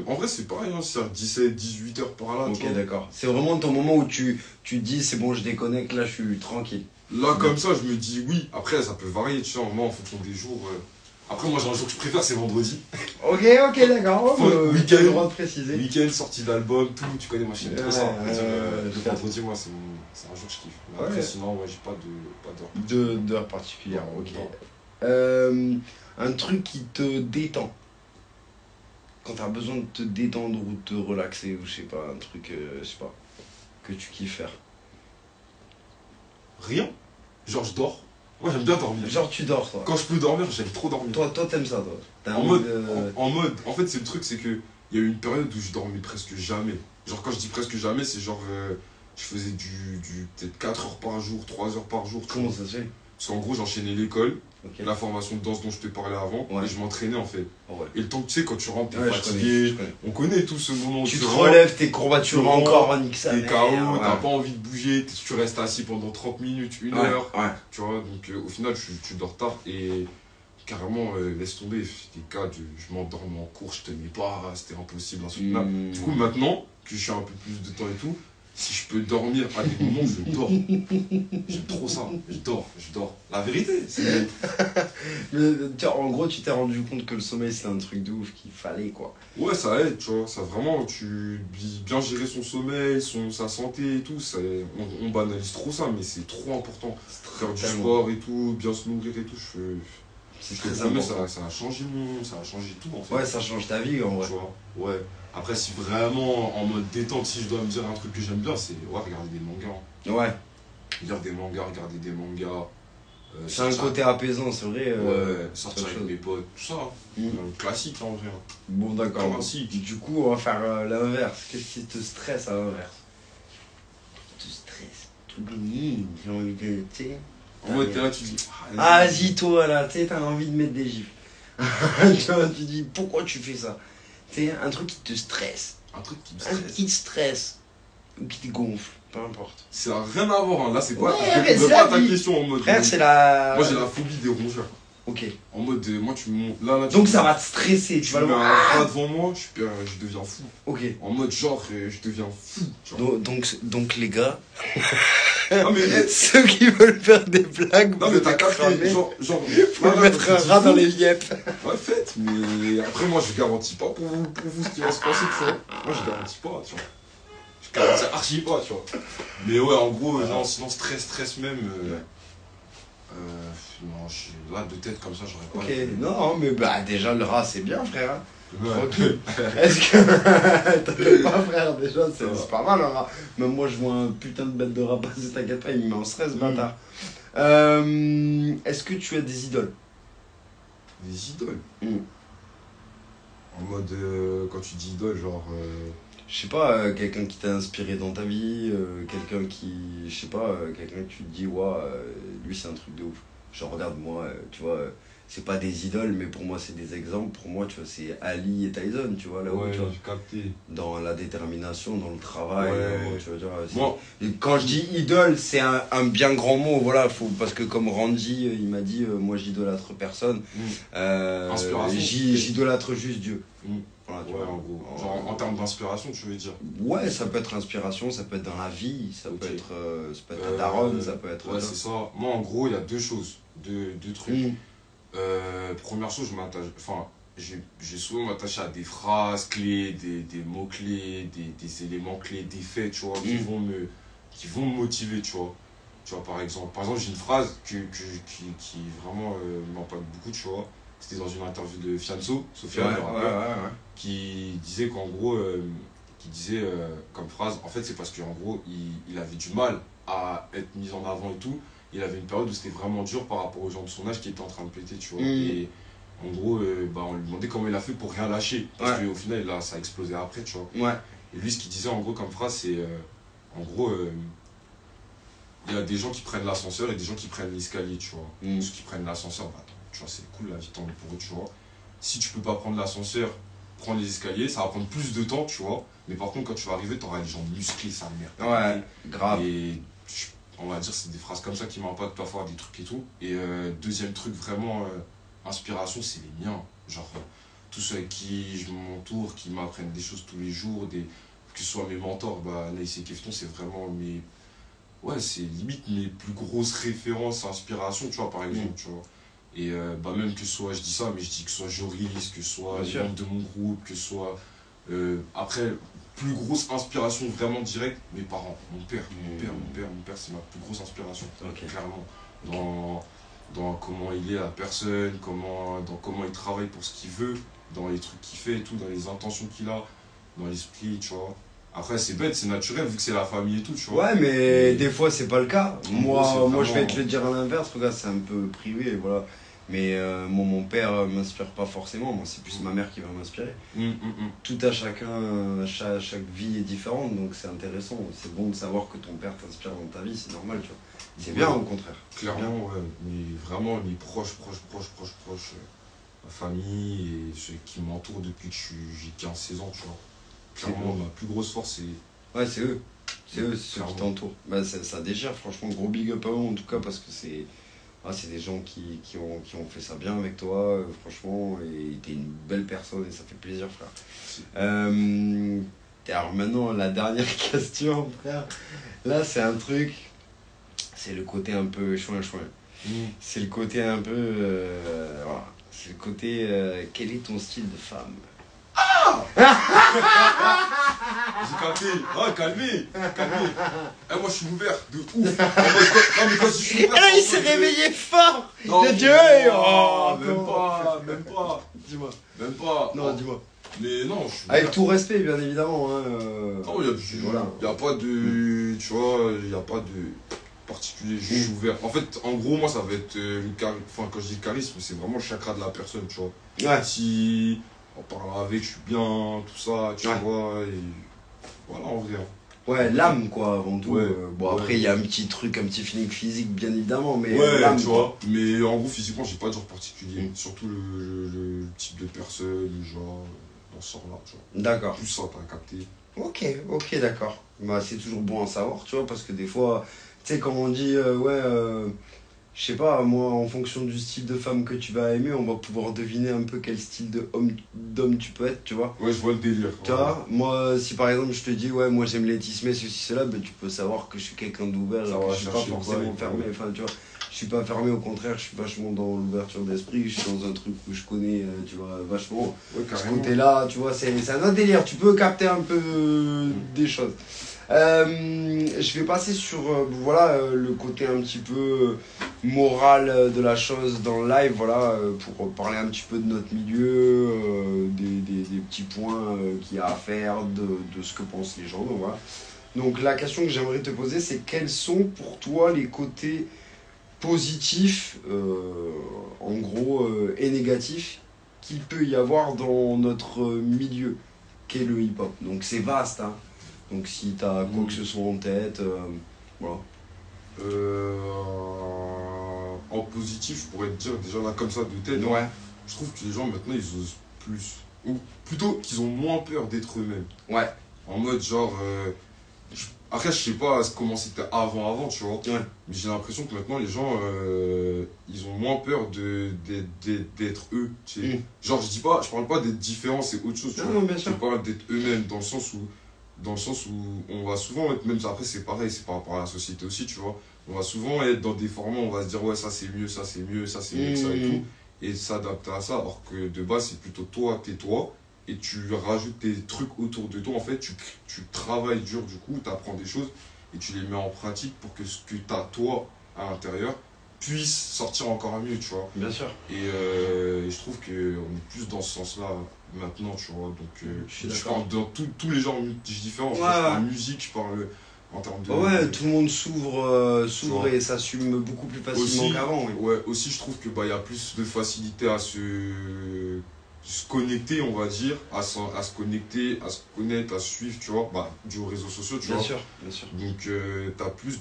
S2: en vrai, c'est pareil, hein, c'est vers 17-18h par là. tu
S1: Ok,
S2: vois.
S1: d'accord. C'est vraiment ton moment où tu te dis c'est bon, je déconnecte, là je suis tranquille.
S2: Là, comme ça, je me dis oui. Après, ça peut varier, tu vois, moi, en fonction des jours. Après, moi, j'ai un jour que je préfère, c'est vendredi.
S1: Ok, d'accord.
S2: Week-end.
S1: Tu as le droit de préciser.
S2: Week-end, sortie d'album, tout, tu connais ma chaîne, trop ça.
S1: Ouais,
S2: Le vendredi, moi, c'est un jour que je kiffe. Mais
S1: Ouais.
S2: après, sinon, ouais, j'ai pas d'heure.
S1: D'heures particulières, ok.
S2: Non.
S1: Un truc qui te détend. Quand t'as besoin de te détendre ou de te relaxer, ou je sais pas, un truc, je sais pas, que tu kiffes faire.
S2: Rien. Genre, je dors. Moi, j'aime bien dormir.
S1: Genre, tu dors, toi.
S2: Quand je peux dormir, j'aime trop dormir.
S1: Toi, t'aimes ça, toi. T'as
S2: En
S1: envie
S2: mode,
S1: de-
S2: en mode, en fait, c'est le truc, c'est que il y a eu une période où je dormais presque jamais. Genre, quand je dis presque jamais, c'est genre, je faisais du peut-être 4 heures par jour, 3 heures par jour.
S1: Comment ça se fait?
S2: Parce qu'en gros, j'enchaînais l'école,
S1: Ok.
S2: la formation de danse dont je te parlais avant,
S1: Ouais.
S2: et je m'entraînais en fait.
S1: Ouais.
S2: Et le temps que tu sais, quand tu rentres, t'es
S1: Ouais,
S2: fatigué,
S1: je connais.
S2: on connaît tout ce moment où
S1: Tu te
S2: rentres,
S1: relèves, tes courbatures
S2: tu rentres,
S1: encore, nique sa
S2: t'es
S1: mère.
S2: KO, t'as
S1: Ouais.
S2: pas envie de bouger, tu restes assis pendant 30 minutes, 1
S1: Ouais,
S2: heure.
S1: ouais.
S2: Tu vois, donc au final, tu dors tard et carrément, laisse tomber. Des cas, je m'endormais en cours, je tenais pas, c'était impossible, insoutenable. Du coup, maintenant que je suis un peu plus de temps et tout, si je peux dormir à des moments, je dors. J'aime trop ça, je dors. La vérité, c'est.
S1: En gros, tu t'es rendu compte que le sommeil, c'est un truc de ouf qu'il fallait, quoi.
S2: Ouais, ça aide, tu vois, ça vraiment, bien gérer son sommeil, sa santé et tout, on banalise trop ça, mais c'est trop important. Faire du
S1: Tellement.
S2: sport et tout, bien se nourrir et tout,
S1: C'est
S2: je te
S1: très
S2: promets,
S1: important.
S2: ça a changé ça a changé tout en fait.
S1: Ouais, ça change ta vie, en vrai.
S2: Tu vois, ouais. Après, si vraiment en mode détente, si je dois me dire un truc que j'aime bien, c'est regarder des mangas.
S1: Ouais.
S2: Lire des mangas, regarder des mangas.
S1: C'est un côté apaisant, c'est vrai.
S2: Ouais, sortir
S1: c'est autre
S2: avec
S1: chose.
S2: mes potes, tout ça. Classique en vrai.
S1: Bon, d'accord.
S2: Classique.
S1: Du coup, on va faire l'inverse. Qu'est-ce qui te stresse à l'inverse? Te stresse. Truc de nul. J'ai envie de. Tu sais.
S2: En mode, t'es là, tu dis.
S1: Ah, vas-y, toi, là, tu sais, t'as envie de mettre des gifs. Tu vois, tu dis, pourquoi tu fais ça? Tu sais, un truc qui te stresse.
S2: Un truc qui me
S1: Un truc
S2: stresse.
S1: qui te stresse. Ou qui te gonfle. Peu importe.
S2: Ça n'a rien à voir, hein. Là, c'est pas.
S1: Ouais,
S2: Je
S1: mais
S2: répondrai
S1: c'est
S2: pas
S1: la
S2: à ta
S1: vie.
S2: question en mode.
S1: Frère, c'est la.
S2: Moi, j'ai la phobie des rongeurs.
S1: Ok.
S2: En mode, moi, tu me montres. Là,
S1: Donc ça va te stresser, tu
S2: Tu
S1: vas
S2: mets
S1: le
S2: un
S1: voir.
S2: rat devant moi, je deviens fou.
S1: Ok.
S2: En mode, genre, je deviens fou. Tu vois.
S1: Donc les gars,
S2: Non, mais.
S1: ceux qui veulent faire des blagues,
S2: Non,
S1: vous
S2: mais t'as
S1: êtes
S2: capté.
S1: cramés.
S2: Genre.
S1: Faut mettre un rat dans les yeux.
S2: Ouais, faites, mais après, moi, je garantis pas pour vous ce qui va se passer, tu vois. Moi, je garantis pas, tu vois. Je garantis archi pas, tu vois. Mais ouais, en gros, genre, sinon, stress même. Non, je suis là de tête comme ça, j'aurais pas.
S1: Ok, non, mais bah déjà le rat c'est bien, frère.
S2: Ouais.
S1: Tranquille. Est-ce que. T'inquiète pas, frère, déjà
S2: Ça va.
S1: c'est pas mal un rat. Même moi je vois un putain de bête de rat passer, t'inquiète pas, il me met en stress, bâtard. Est-ce que tu as des idoles?
S2: Des idoles.
S1: Mm.
S2: En mode, quand tu dis idole, genre.
S1: Je sais pas, quelqu'un qui t'a inspiré dans ta vie, quelqu'un qui. Je sais pas, quelqu'un que tu te dis, ouais, lui c'est un truc de ouf. Genre, regarde, moi, tu vois, c'est pas des idoles, mais pour moi c'est des exemples. Pour moi, tu vois, c'est Ali et Tyson, tu vois, là où,
S2: Ouais,
S1: tu vois,
S2: j'ai capté.
S1: dans la détermination, dans le travail,
S2: Ouais.
S1: tu vois, dire, c'est-
S2: Moi,
S1: Et quand je dis idole, c'est un bien grand mot, voilà, parce que comme Randy, il m'a dit, moi j'idolâtre personne,
S2: Inspiration.
S1: j'idolâtre juste Dieu.
S2: Mm.
S1: Voilà, tu
S2: ouais,
S1: vois.
S2: en gros. Genre, en termes d'inspiration, tu veux dire.
S1: Ouais, ça peut être inspiration, ça peut être dans la vie, ça
S2: Ok.
S1: peut être ta daronne, ça peut être.
S2: Ouais, c'est ça. Moi, en gros, il y a deux choses, deux trucs.
S1: Mm.
S2: Première chose, j'ai souvent m'attaché à des phrases clés, des mots clés, des éléments clés, des faits, tu vois, qui vont me motiver, tu vois. Tu vois, par exemple, j'ai une phrase qui vraiment m'impacte beaucoup, tu vois. C'était dans une interview de Fianso, Sofiane, le rappeur, qui disait qu'en gros, comme phrase, en fait, c'est parce qu'en gros, il avait du mal à être mis en avant et tout. Il avait une période où c'était vraiment dur par rapport aux gens de son âge qui étaient en train de péter, tu vois. Et en gros, on lui demandait comment il a fait pour rien lâcher. Parce qu'au final, là, ça a explosé après, tu vois.
S1: Ouais.
S2: Et lui, ce qu'il disait en gros comme phrase, c'est en gros, il y a des gens qui prennent l'ascenseur et des gens qui prennent l'escalier, tu vois. Ceux qui prennent l'ascenseur, bah, attends, tu vois, c'est cool la vie, tant mieux pour eux, tu vois. Si tu peux pas prendre l'ascenseur, prendre les escaliers, ça va prendre plus de temps, tu vois. Mais par contre, quand tu vas arriver, tu auras les jambes musclées, ça merde.
S1: Ouais, grave.
S2: Et on va dire, c'est des phrases comme ça qui m'impactent parfois, des trucs et tout. Et deuxième truc, vraiment, inspiration, c'est les miens. Genre, tous ceux avec qui je m'entoure, qui m'apprennent des choses tous les jours, que ce soit mes mentors, Naïs et Kefton, c'est vraiment mes. Ouais, c'est limite mes plus grosses références, inspirations, tu vois, par exemple, tu vois. Et même que ce soit, je dis ça, mais je dis que ce soit Joris, que ce soit les membres de mon groupe, que ce soit. Après, plus grosse inspiration vraiment directe, mes parents, mon père, c'est ma plus grosse inspiration, clairement. Dans comment il est la personne, dans comment il travaille pour ce qu'il veut, dans les trucs qu'il fait et tout, dans les intentions qu'il a, dans l'esprit, tu vois. Après, c'est bête, c'est naturel vu que c'est la famille et tout, tu vois.
S1: Ouais, mais des fois, c'est pas le cas.
S2: gros,
S1: Moi,
S2: c'est
S1: je vais te
S2: vraiment-
S1: le dire à l'inverse, regarde, c'est un peu privé, voilà. Mais mon père m'inspire pas forcément, moi, c'est plus ma mère qui va m'inspirer. Tout à chacun, chaque vie est différente, donc c'est intéressant. C'est bon de savoir que ton père t'inspire dans ta vie, c'est normal, tu vois. C'est bien, au contraire.
S2: Clairement, ouais. Mais vraiment, les proches, ma famille et ceux qui m'entourent depuis que j'ai 15-16 ans, tu vois. Clairement, ma plus grosse force, c'est.
S1: Ouais, c'est eux. C'est eux, c'est ceux qui
S2: Clairement.
S1: t'entourent. Bah, ça déchire, franchement, gros big up à eux, en tout cas, parce que c'est des gens qui ont fait ça bien avec toi, franchement, et t'es une belle personne, et ça fait plaisir, frère. Alors maintenant, la dernière question, frère. Là, c'est un truc, c'est le côté un peu chouin. C'est le côté un peu... voilà. C'est le côté... quel est ton style de femme?
S2: J'ai capté. Oh, calmez. Eh, moi, je suis ouvert de ouf. Non, mais quand je suis ouvert.
S1: Ah, il s'est réveillé fort.
S2: Non,
S1: Il a dit, hey,
S2: même pas.
S1: Dis-moi.
S2: Même pas.
S1: Non, dis-moi.
S2: Mais non, je suis
S1: Avec
S2: ouvert.
S1: tout respect, bien évidemment. Hein,
S2: Non, y a pas de. Tu vois, il a pas de particulier. Je suis ouvert. En fait, en gros, moi, ça va être enfin, quand je dis charisme, c'est vraiment le chakra de la personne, tu vois.
S1: Ouais.
S2: Si en parlant avec, je suis bien, tout ça, tu vois. Et voilà, en vrai.
S1: Ouais, l'âme, quoi, avant tout.
S2: Ouais.
S1: Bon,
S2: Ouais.
S1: après, il y a un petit truc, un petit feeling physique, bien évidemment, mais
S2: Ouais,
S1: l'âme,
S2: tu
S1: quoi.
S2: vois. Mais en gros, physiquement, j'ai pas de genre particulier. Surtout le type de personne, le genre, dans ce genre-là, tu vois.
S1: D'accord.
S2: Plus ça, t'as capté.
S1: Ok, d'accord. Bah, c'est toujours bon à savoir, tu vois, parce que des fois, tu sais, quand on dit, je sais pas, moi, en fonction du style de femme que tu vas aimer, on va pouvoir deviner un peu quel style d'homme tu peux être, tu vois.
S2: Ouais, je vois le délire.
S1: Tu vois, moi, si par exemple je te dis, ouais, moi j'aime les tismés, ceci, cela, ben, tu peux savoir que je suis quelqu'un d'ouvert,
S2: Ça
S1: que
S2: va
S1: je suis pas
S2: chercher
S1: forcément
S2: quoi,
S1: fermé,
S2: ouais.
S1: enfin, tu vois. Je suis pas fermé, au contraire, je suis vachement dans l'ouverture d'esprit, je suis dans un truc où je connais, tu vois, vachement.
S2: Ouais,
S1: Ce
S2: carrément.
S1: côté-là, tu vois, c'est un autre délire, tu peux capter un peu des choses. Je vais passer sur le côté un petit peu moral de la chose dans le live, voilà, pour parler un petit peu de notre milieu, des petits points qu'il y a à faire, de ce que pensent les gens. Donc, voilà. Donc la question que j'aimerais te poser, c'est quels sont pour toi les côtés positifs, en gros, et négatifs qu'il peut y avoir dans notre milieu, qu'est le hip-hop. Donc c'est vaste, hein. Donc si t'as quoi que ce soit en tête, voilà.
S2: En positif, je pourrais te dire, déjà là, comme ça, de tête,
S1: Ouais,
S2: je trouve que les gens maintenant, ils osent plus. Ou plutôt qu'ils ont moins peur d'être eux-mêmes.
S1: ouais,
S2: En mode, genre. Après, je sais pas comment c'était avant, tu vois.
S1: ouais.
S2: Mais j'ai l'impression que maintenant, les gens, ils ont moins peur d'être eux. Tu sais. Genre, je parle pas d'être différent, c'est autre chose, tu
S1: Non,
S2: vois.
S1: non, bien
S2: Je
S1: sûr.
S2: parle d'être eux-mêmes dans le sens où on va souvent être, même après c'est pareil, c'est par rapport à la société aussi, tu vois. On va souvent être dans des formats, on va se dire, ouais, ça c'est mieux, ça c'est mieux, ça c'est mieux que ça et tout. Et s'adapter à ça, alors que de base, c'est plutôt toi, t'es toi. Et tu rajoutes des trucs autour de toi, en fait, tu travailles dur du coup, tu apprends des choses et tu les mets en pratique pour que ce que tu as toi à l'intérieur puisse sortir encore mieux, tu vois.
S1: Bien sûr.
S2: Et je trouve qu'on est plus dans ce sens-là maintenant, tu vois. Donc,
S1: Je suis
S2: je
S1: d'accord.
S2: parle dans tous les genres différents.
S1: Ouais,
S2: Je parle musique, je parle en termes de.
S1: Ouais, tout le monde s'ouvre
S2: vois.
S1: et s'assume beaucoup plus facilement
S2: Aussi,
S1: qu'avant. Oui.
S2: ouais, aussi, je trouve que y a plus de facilité à se connecter, on va dire, à se connecter, à se connaître, à se suivre, tu vois, dû aux réseaux sociaux, tu
S1: Bien
S2: vois.
S1: sûr, bien sûr.
S2: Donc, t'as plus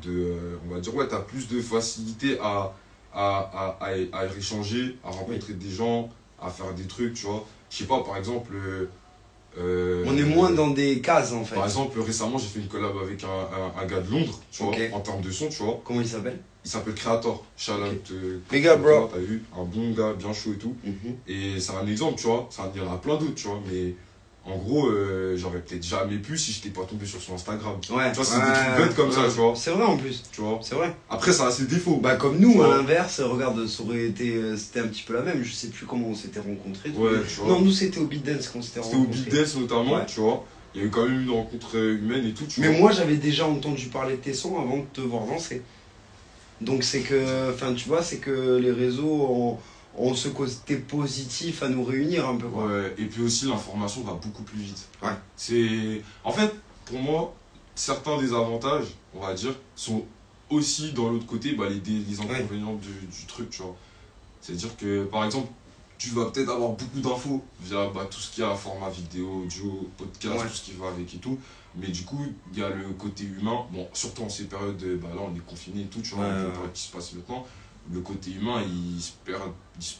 S2: on va dire, ouais, t'as plus de facilité à échanger, à rencontrer des gens, à faire des trucs, tu vois. Je sais pas, par exemple.
S1: On est moins dans des cases en fait.
S2: Par exemple, récemment, j'ai fait une collab avec un gars de Londres, tu vois,
S1: Ok.
S2: en termes de son, tu vois.
S1: Comment il s'appelle?
S2: Il s'appelle Creator. Shout-out,
S1: Big up, bro.
S2: T'as vu, un bon gars, bien chaud et tout. Et c'est un exemple, tu vois. Il y en a plein d'autres, tu vois. Mais en gros, j'aurais peut-être jamais pu si j'étais pas tombé sur son Instagram.
S1: Ouais.
S2: Tu vois, c'est des trucs bêtes comme ça, tu vois.
S1: C'est vrai en plus.
S2: Tu vois.
S1: C'est vrai.
S2: Après, ça a ses défauts.
S1: Bah comme nous,
S2: Tu
S1: à
S2: vois.
S1: l'inverse, regarde, ça aurait été, c'était un petit peu la même. Je sais plus comment on s'était rencontrés. tous
S2: Ouais,
S1: les-
S2: tu vois.
S1: Non, nous c'était au Beat Dance qu'on s'était
S2: C'était au
S1: rencontrés.
S2: Big Dance notamment,
S1: Ouais.
S2: tu vois. Il y a eu quand même une rencontre humaine et tout, tu
S1: Mais
S2: vois.
S1: moi j'avais déjà entendu parler de tes sons avant de te voir danser. Donc c'est que, enfin tu vois, c'est que les réseaux ont ce côté positif à nous réunir un peu, quoi.
S2: Ouais, et puis aussi l'information va beaucoup plus vite.
S1: Ouais.
S2: C'est... En fait, pour moi, certains des avantages, on va dire, sont aussi dans l'autre côté les inconvénients du truc, tu vois. C'est-à-dire que, par exemple, tu vas peut-être avoir beaucoup d'infos via tout ce qu'il y a format vidéo, audio, podcast, tout ce qui va avec et tout. Mais du coup, il y a le côté humain. Bon, surtout en ces périodes, là, on est confiné et tout, tu vois, avec les périodes qui se passent maintenant. Le côté humain, il se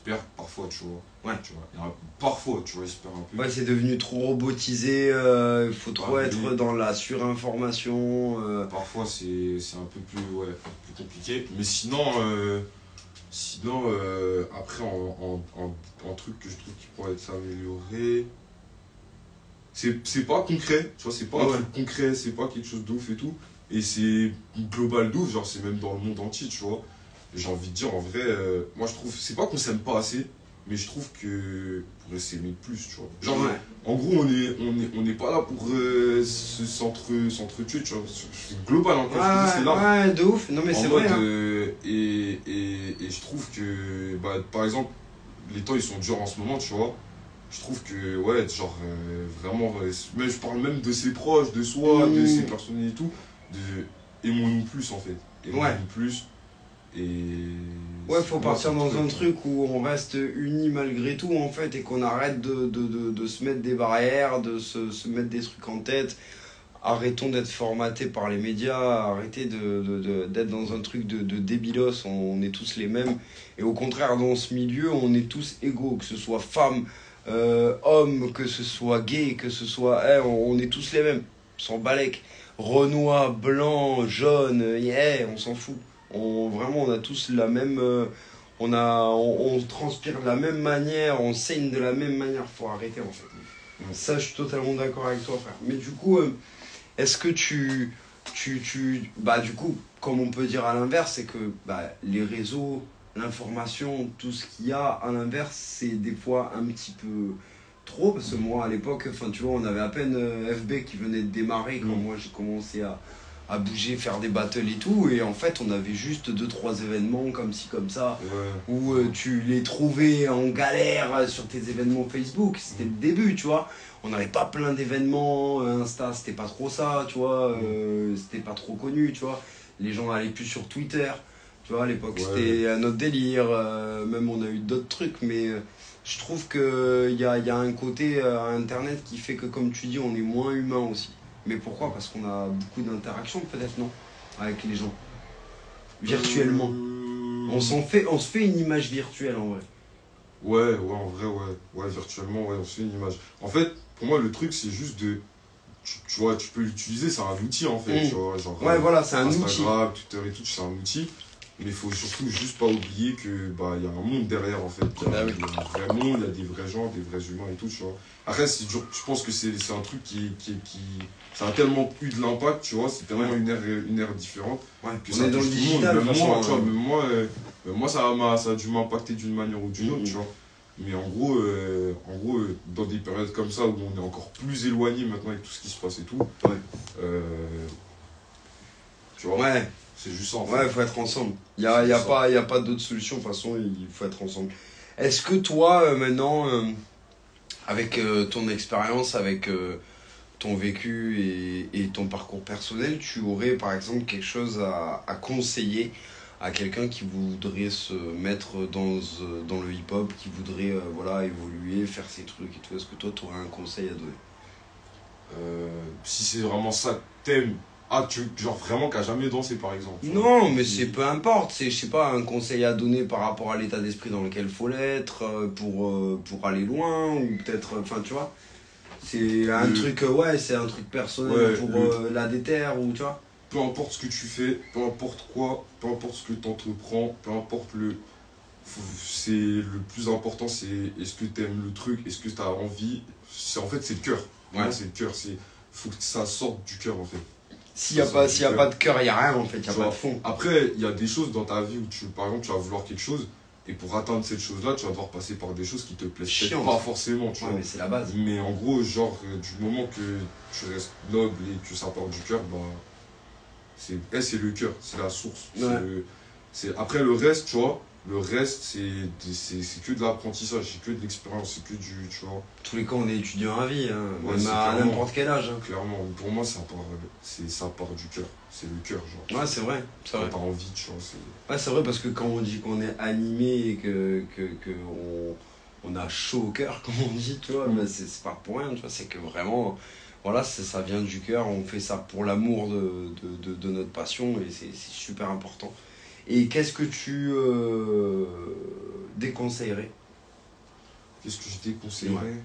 S2: perd parfois, tu vois.
S1: Ouais.
S2: Tu vois. Parfois, tu vois, il se perd un peu.
S1: Ouais, c'est devenu trop robotisé, il faut trop être dans la surinformation.
S2: Parfois, c'est un peu plus compliqué. Mais sinon, après, en truc que je trouve qui pourrait être amélioré, c'est pas concret, tu vois, c'est pas un truc concret, c'est pas quelque chose de ouf et tout. Et c'est global de ouf, genre, c'est même dans le monde entier, tu vois. J'ai envie de dire, en vrai, moi je trouve, c'est pas qu'on s'aime pas assez, mais je trouve que on pourrait s'aimer plus, tu vois. Genre, en gros, on n'est pas là pour s'entretuer, tu vois. C'est global, en fait, c'est là.
S1: Ouais, de ouf, non mais c'est vrai.
S2: Et je trouve que, par exemple, les temps ils sont durs en ce moment, tu vois. Je trouve que, genre, vraiment, mais je parle même de ses proches, de soi, de ses personnes et tout, aimons-nous plus, en fait. Aimons-nous plus.
S1: Ouais, faut partir dans un truc où on reste unis malgré tout, en fait, et qu'on arrête de se mettre des barrières, de se mettre des trucs en tête. Arrêtons d'être formatés par les médias, arrêtez d'être dans un truc de débilos, on est tous les mêmes. Et au contraire, dans ce milieu, on est tous égaux, que ce soit femmes, hommes, que ce soit gay, que ce soit... on est tous les mêmes, on s'en balèque. Renois, blanc, jaune, on s'en fout. Vraiment, on a tous la même... on transpire de la même manière, on saigne de la même manière, faut arrêter en fait. Ça, je suis totalement d'accord avec toi, frère. Mais du coup... est-ce que du coup, comme on peut dire à l'inverse, c'est que les réseaux, l'information, tout ce qu'il y a à l'inverse, c'est des fois un petit peu trop. Parce que moi, à l'époque, tu vois, on avait à peine FB qui venait de démarrer quand moi j'ai commencé à bouger, faire des battles et tout. Et en fait, on avait juste 2-3 événements comme ci, comme ça, où tu les trouvais en galère sur tes événements Facebook. C'était le début, tu vois. On n'avait pas plein d'événements, Insta c'était pas trop ça, tu vois, c'était pas trop connu, tu vois. Les gens allaient plus sur Twitter, tu vois, à l'époque c'était un autre délire, même on a eu d'autres trucs, mais je trouve qu'il y a un côté Internet qui fait que, comme tu dis, on est moins humain aussi. Mais pourquoi? Parce qu'on a beaucoup d'interactions peut-être, non? Avec les gens. Virtuellement. On se fait une image virtuelle en vrai.
S2: Ouais, en vrai, ouais, virtuellement, on se fait une image. En fait, pour moi, le truc, c'est juste de... Tu vois, tu peux l'utiliser, c'est un outil, en fait, tu vois, genre...
S1: voilà, c'est un outil.
S2: Instagram, Twitter et tout, c'est un outil. Mais il faut surtout juste pas oublier que, y a un monde derrière, en fait. Il y a un vrai monde, il y a des vrais gens, des vrais humains et tout, tu vois. Après, je pense que c'est un truc qui... Ça a tellement eu de l'impact, tu vois, c'est tellement une ère différente.
S1: Que ça touche tout le monde.
S2: Même moi, ça a dû m'impacter d'une manière ou d'une autre, tu vois. Mais en gros, dans des périodes comme ça où on est encore plus éloigné maintenant avec tout ce qui se passe et tout, tu vois, c'est juste ça. En fait.
S1: Il faut être ensemble. Il n'y a pas d'autre solution, de toute façon, il faut être ensemble. Est-ce que toi, maintenant, avec ton expérience, avec ton vécu et ton parcours personnel, tu aurais par exemple quelque chose à conseiller à quelqu'un qui voudrait se mettre dans le hip-hop, qui voudrait évoluer, faire ses trucs et tout? Est-ce que toi, tu aurais un conseil à donner?
S2: Si c'est vraiment ça que t'aimes, genre vraiment qu'à jamais dansé par exemple.
S1: Non, mais c'est peu importe, c'est, je sais pas, un conseil à donner par rapport à l'état d'esprit dans lequel il faut l'être, pour aller loin, ou peut-être, enfin tu vois, c'est un truc, c'est un truc personnel pour la déterre, ou tu vois.
S2: Peu importe ce que tu fais, peu importe quoi, peu importe ce que tu entreprends, peu importe c'est le plus important, c'est est-ce que tu aimes le truc, est-ce que tu as envie, en fait c'est le cœur. C'est le cœur, faut que ça sorte du cœur en fait.
S1: S'il n'y a pas de cœur, il n'y a rien en fait, il n'y a pas de fond.
S2: Après, il y a des choses dans ta vie où par exemple tu vas vouloir quelque chose, et pour atteindre cette chose-là, tu vas devoir passer par des choses qui te plaisent peut-être pas forcément, tu vois.
S1: Mais c'est la base.
S2: Mais en gros, genre, du moment que tu restes noble et que ça part du cœur, c'est le cœur, c'est la source. Après le reste, tu vois, Le reste, c'est que de l'apprentissage, c'est que de l'expérience, c'est que du, tu vois.
S1: Tous les cas, on est étudiant à vie, hein,
S2: Ouais,
S1: même
S2: c'est
S1: à
S2: clairement.
S1: n'importe quel âge. Hein.
S2: Clairement, pour moi, ça part du cœur. C'est le cœur, genre.
S1: Ouais, c'est vrai. C'est
S2: Quand
S1: vrai.
S2: t'as envie, tu vois.
S1: Ouais, c'est vrai parce que quand on dit qu'on est animé et que on a chaud au cœur, comme on dit, tu vois, ben c'est pas pour rien, tu vois, c'est que vraiment, voilà, ça vient du cœur, on fait ça pour l'amour de notre passion et c'est super important. Et qu'est-ce que tu déconseillerais?
S2: Qu'est-ce que je déconseillerais?
S1: Ouais.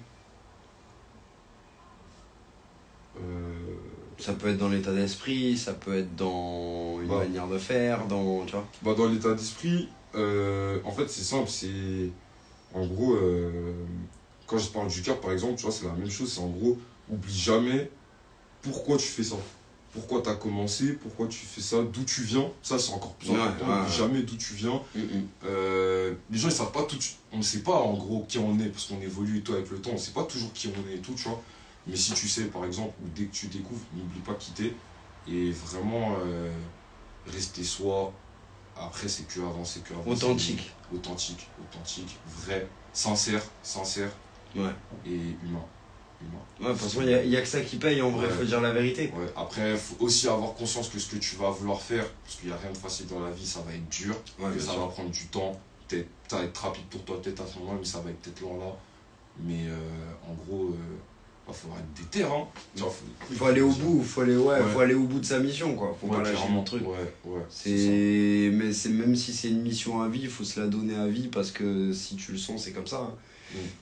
S2: Euh,
S1: Ça peut être dans l'état d'esprit, ça peut être dans une
S2: Bah.
S1: manière de faire, dans, tu vois.
S2: Bah, dans l'état d'esprit, en fait, c'est simple, c'est. En gros, quand je parle du cœur, par exemple, tu vois, c'est la même chose. C'est en gros, oublie jamais pourquoi tu fais ça. Pourquoi tu as commencé, pourquoi tu fais ça, d'où tu viens. Ça, c'est encore plus important. Oublie jamais d'où tu viens. Les gens, ils savent pas tout. On ne sait pas, en gros, qui on est, parce qu'on évolue et tout avec le temps. On ne sait pas toujours qui on est et tout, tu vois. Mais si tu sais, par exemple, ou dès que tu découvres, n'oublie pas qui t'es. Et vraiment, rester soi. Après, c'est que avancer, que avancer. Authentique, vrai, sincère
S1: Ouais.
S2: et humain.
S1: Ouais, parce qu'il n'y a que ça qui paye, en vrai,
S2: Ouais.
S1: faut dire la vérité.
S2: Ouais. Après, il faut aussi avoir conscience que ce que tu vas vouloir faire, parce qu'il n'y a rien de facile dans la vie, ça va être dur,
S1: Ouais,
S2: que
S1: bien
S2: ça
S1: sûr.
S2: va prendre du temps. Peut-être ça va être rapide pour toi, peut-être à ce moment-là, mais ça va être peut-être lent là. Mais en gros, il faudra être déter, hein.
S1: Faut aller au bout, faut aller au bout de sa mission, quoi. Faut
S2: Ouais,
S1: pas lâcher
S2: clairement.
S1: le truc.
S2: Ouais,
S1: Mais c'est même si c'est une mission à vie, il faut se la donner à vie parce que si tu le sens, c'est comme ça. Hein.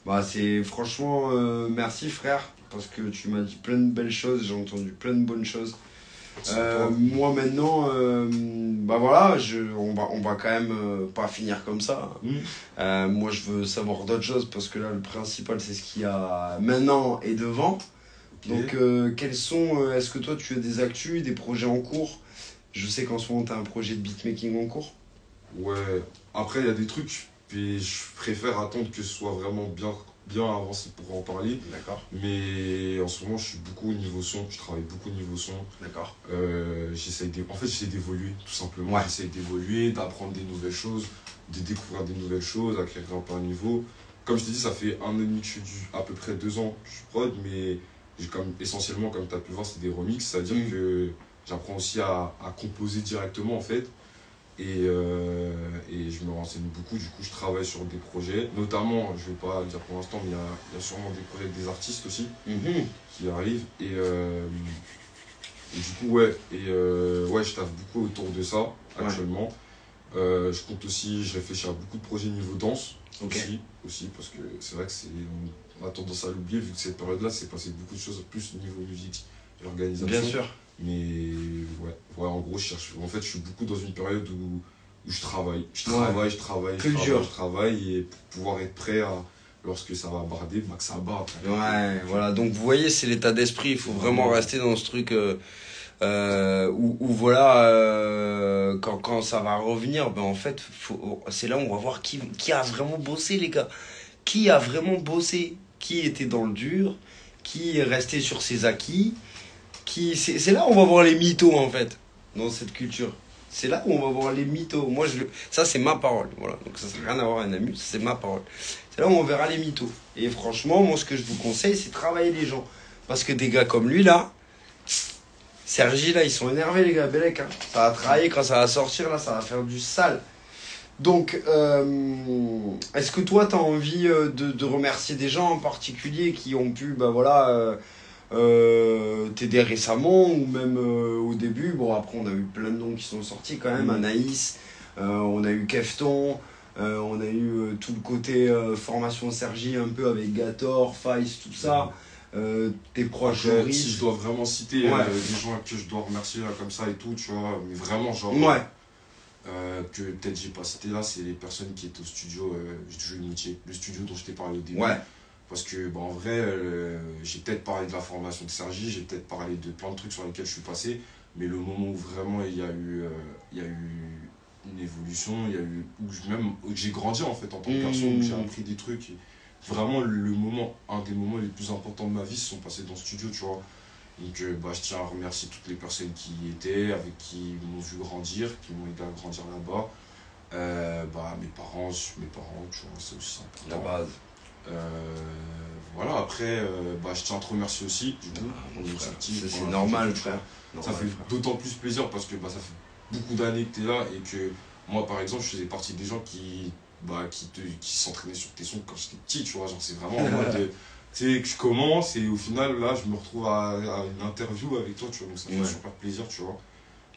S1: Bah c'est franchement merci frère parce que tu m'as dit plein de belles choses, j'ai entendu plein de bonnes choses. Moi maintenant, bah voilà, on va quand même pas finir comme ça. Moi je veux savoir d'autres choses parce que là le principal c'est ce qu'il y a maintenant et devant. Donc quels sont, est-ce que toi tu as des actus, des projets en cours? Je sais qu'en ce moment tu as un projet de beatmaking en cours.
S2: Ouais, après il y a des trucs, puis je préfère attendre que ce soit vraiment bien avancé pour en parler.
S1: D'accord.
S2: Mais en ce moment, je suis beaucoup au niveau son, je travaille beaucoup au niveau son.
S1: D'accord.
S2: En fait, j'essaie d'évoluer, tout simplement.
S1: Ouais.
S2: J'essaie d'évoluer, d'apprendre des nouvelles choses, de découvrir des nouvelles choses, acquérir un peu un niveau. Comme je t'ai dit, ça fait 1 an et demi que je suis à peu près 2 ans que je suis prod, mais essentiellement, comme tu as pu le voir, c'est des remixes, c'est-à-dire que j'apprends aussi à composer directement, en fait. Et je me renseigne beaucoup, du coup je travaille sur des projets, notamment, je vais pas le dire pour l'instant, mais il y a sûrement des projets avec des artistes aussi qui arrivent. Et du coup, ouais, je taffe beaucoup autour de ça actuellement. Je compte aussi, je réfléchis à beaucoup de projets niveau danse aussi, parce que c'est vrai que on a tendance à l'oublier, vu que cette période-là, c'est passé beaucoup de choses, plus au niveau musique et organisation.
S1: Bien sûr.
S2: Mais en gros, en fait, je suis beaucoup dans une période où je travaille. Je travaille et pour pouvoir être prêt à, lorsque ça va barder, bah, que ça barde.
S1: Ouais, voilà. Donc vous voyez, c'est l'état d'esprit. Il faut vraiment rester dans ce truc où voilà, quand ça va revenir, ben en fait, c'est là où on va voir qui a vraiment bossé, les gars. Qui a vraiment bossé, qui était dans le dur, qui est resté sur ses acquis. C'est là où on va voir les mythos en fait dans cette culture. C'est là où on va voir les mythos. Ça c'est ma parole, voilà. Donc ça n'a rien à voir avec un ami, c'est ma parole. C'est là où on verra les mythos. Et franchement, moi ce que je vous conseille, c'est de travailler les gens. Parce que des gars comme lui là, Sergi là, ils sont énervés les gars, Bellec. Hein. Ça va travailler quand ça va sortir là, ça va faire du sale. Donc, est-ce que toi, tu as envie de remercier des gens en particulier qui ont pu, bah voilà, t'aider récemment ou même au début? Bon, après, on a eu plein de noms qui sont sortis quand même. Anaïs, on a eu Kefton, on a eu tout le côté formation Sergi un peu avec Gator, Fice, tout ça. Tes proches
S2: Après, si je dois vraiment citer des gens que je dois remercier là, comme ça et tout, tu vois, mais vraiment, genre. Que peut-être j'ai pas cité là, c'est les personnes qui étaient au studio du jeu Unity, le studio dont je t'ai parlé au début. Parce que en vrai, j'ai peut-être parlé de la formation de Sergi, j'ai peut-être parlé de plein de trucs sur lesquels je suis passé, mais le moment où vraiment il y a eu une évolution, il y a eu où j'ai grandi en fait en tant que personne, où j'ai appris des trucs. Et vraiment un des moments les plus importants de ma vie se sont passés dans le studio, tu vois. Donc je tiens à remercier toutes les personnes qui y étaient, avec qui m'ont vu grandir, qui m'ont aidé à grandir là-bas. Mes parents, tu vois, c'est aussi
S1: La
S2: important.
S1: base.
S2: Voilà, après, je tiens à te remercier aussi, du coup,
S1: Mon
S2: pour
S1: frère,
S2: l'initiative,
S1: c'est
S2: pour
S1: normal,
S2: l'implication,
S1: frère.
S2: ça
S1: Normal,
S2: fait
S1: frère.
S2: d'autant plus plaisir parce que ça fait beaucoup d'années que tu es là et que moi, par exemple, je faisais partie des gens qui s'entraînaient sur tes sons quand j'étais petit, tu vois. Genre, c'est vraiment en mode, tu sais, que je commence et au final, là, je me retrouve à une interview avec toi, tu vois. Donc, ça fait super plaisir, tu vois.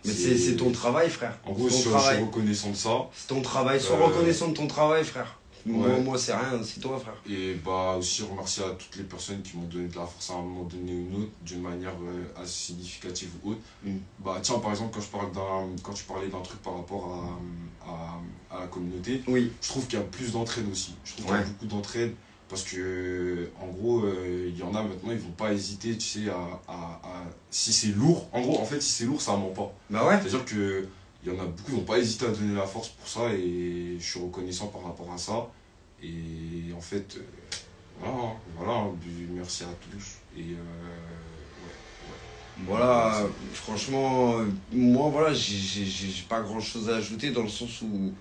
S1: Mais c'est ton travail, frère.
S2: En gros,
S1: C'est ton
S2: je
S1: travail.
S2: suis reconnaissant de ça.
S1: C'est ton travail. Sois reconnaissant de ton travail, frère.
S2: Ouais.
S1: Moi, c'est rien, c'est toi, frère.
S2: Et aussi remercier à toutes les personnes qui m'ont donné de la force à un moment donné ou une autre, d'une manière assez significative ou autre. Tiens, par exemple, quand tu parlais d'un truc par rapport à la communauté,
S1: Oui.
S2: je trouve qu'il y a plus d'entraide aussi. Je trouve qu'il y a beaucoup d'entraide parce que, en gros, il y en a maintenant, ils vont pas hésiter, tu sais, si c'est lourd. En gros, en fait, si c'est lourd, ça ment pas.
S1: Bah ouais.
S2: C'est-à-dire que il y en a beaucoup qui vont pas hésiter à donner la force pour ça et je suis reconnaissant par rapport à ça. Et en fait, voilà, merci à tous. Et
S1: voilà, franchement, moi, voilà, j'ai pas grand chose à ajouter dans le sens où,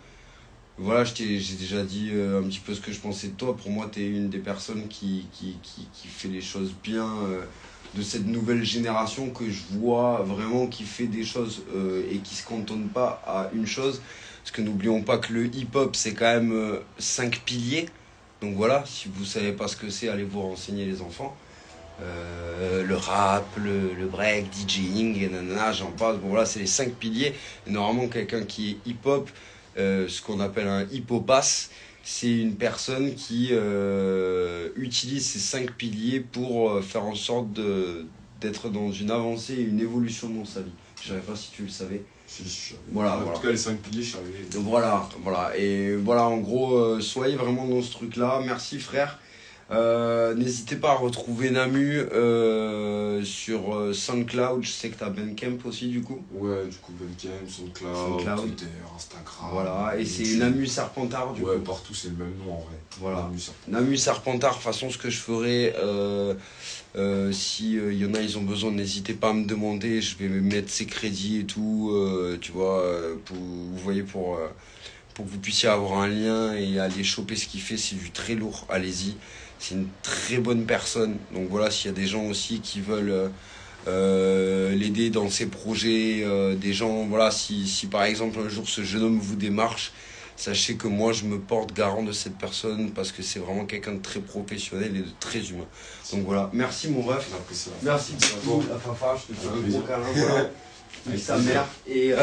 S1: voilà, j'ai déjà dit un petit peu ce que je pensais de toi. Pour moi, t'es une des personnes qui fait les choses bien de cette nouvelle génération que je vois vraiment qui fait des choses et qui se cantonne pas à une chose. Parce que n'oublions pas que le hip-hop, c'est quand même 5 piliers. Donc voilà, si vous savez pas ce que c'est, allez vous renseigner les enfants. Le rap, le break, DJing, et nanana, j'en passe. Bon voilà, c'est les 5 piliers. Et normalement, quelqu'un qui est hip-hop, ce qu'on appelle un hippopass, c'est une personne qui utilise ces 5 piliers pour faire en sorte d'être dans une avancée et une évolution dans sa vie. Je ne savais pas si tu le savais.
S2: Voilà, en tout cas, les 5 piliers, je savais.
S1: Donc voilà. Et voilà, en gros, soyez vraiment dans ce truc-là. Merci, frère. N'hésitez pas à retrouver Namu sur SoundCloud. Je sais que tu as Bandcamp aussi, du coup.
S2: Ouais, du coup, Bandcamp, SoundCloud, Twitter, Instagram.
S1: Voilà, et c'est Namu Serpentard, du coup.
S2: Ouais, partout, c'est le même nom en vrai.
S1: Voilà. Namu Serpentard. De toute façon, ce que je ferai, si y en a, ils ont besoin, n'hésitez pas à me demander. Je vais mettre ses crédits et tout, tu vois, vous voyez, pour que vous puissiez avoir un lien et aller choper ce qu'il fait. C'est du très lourd, allez-y. C'est une très bonne personne. Donc voilà, s'il y a des gens aussi qui veulent l'aider dans ses projets, des gens, voilà, si par exemple un jour ce jeune homme vous démarche, sachez que moi je me porte garant de cette personne parce que c'est vraiment quelqu'un de très professionnel et de très humain. Donc voilà, merci mon ref. Merci beaucoup, la Fafa, je te fais un gros câlin, voilà, avec sa mère. Et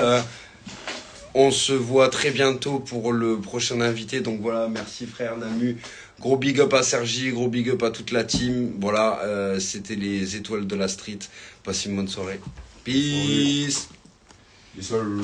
S1: on se voit très bientôt pour le prochain invité. Donc voilà, merci frère Namu. Gros big up à Sergi, gros big up à toute la team. Voilà, c'était les étoiles de la street. Passez une bonne soirée. Peace.
S2: Les seuls...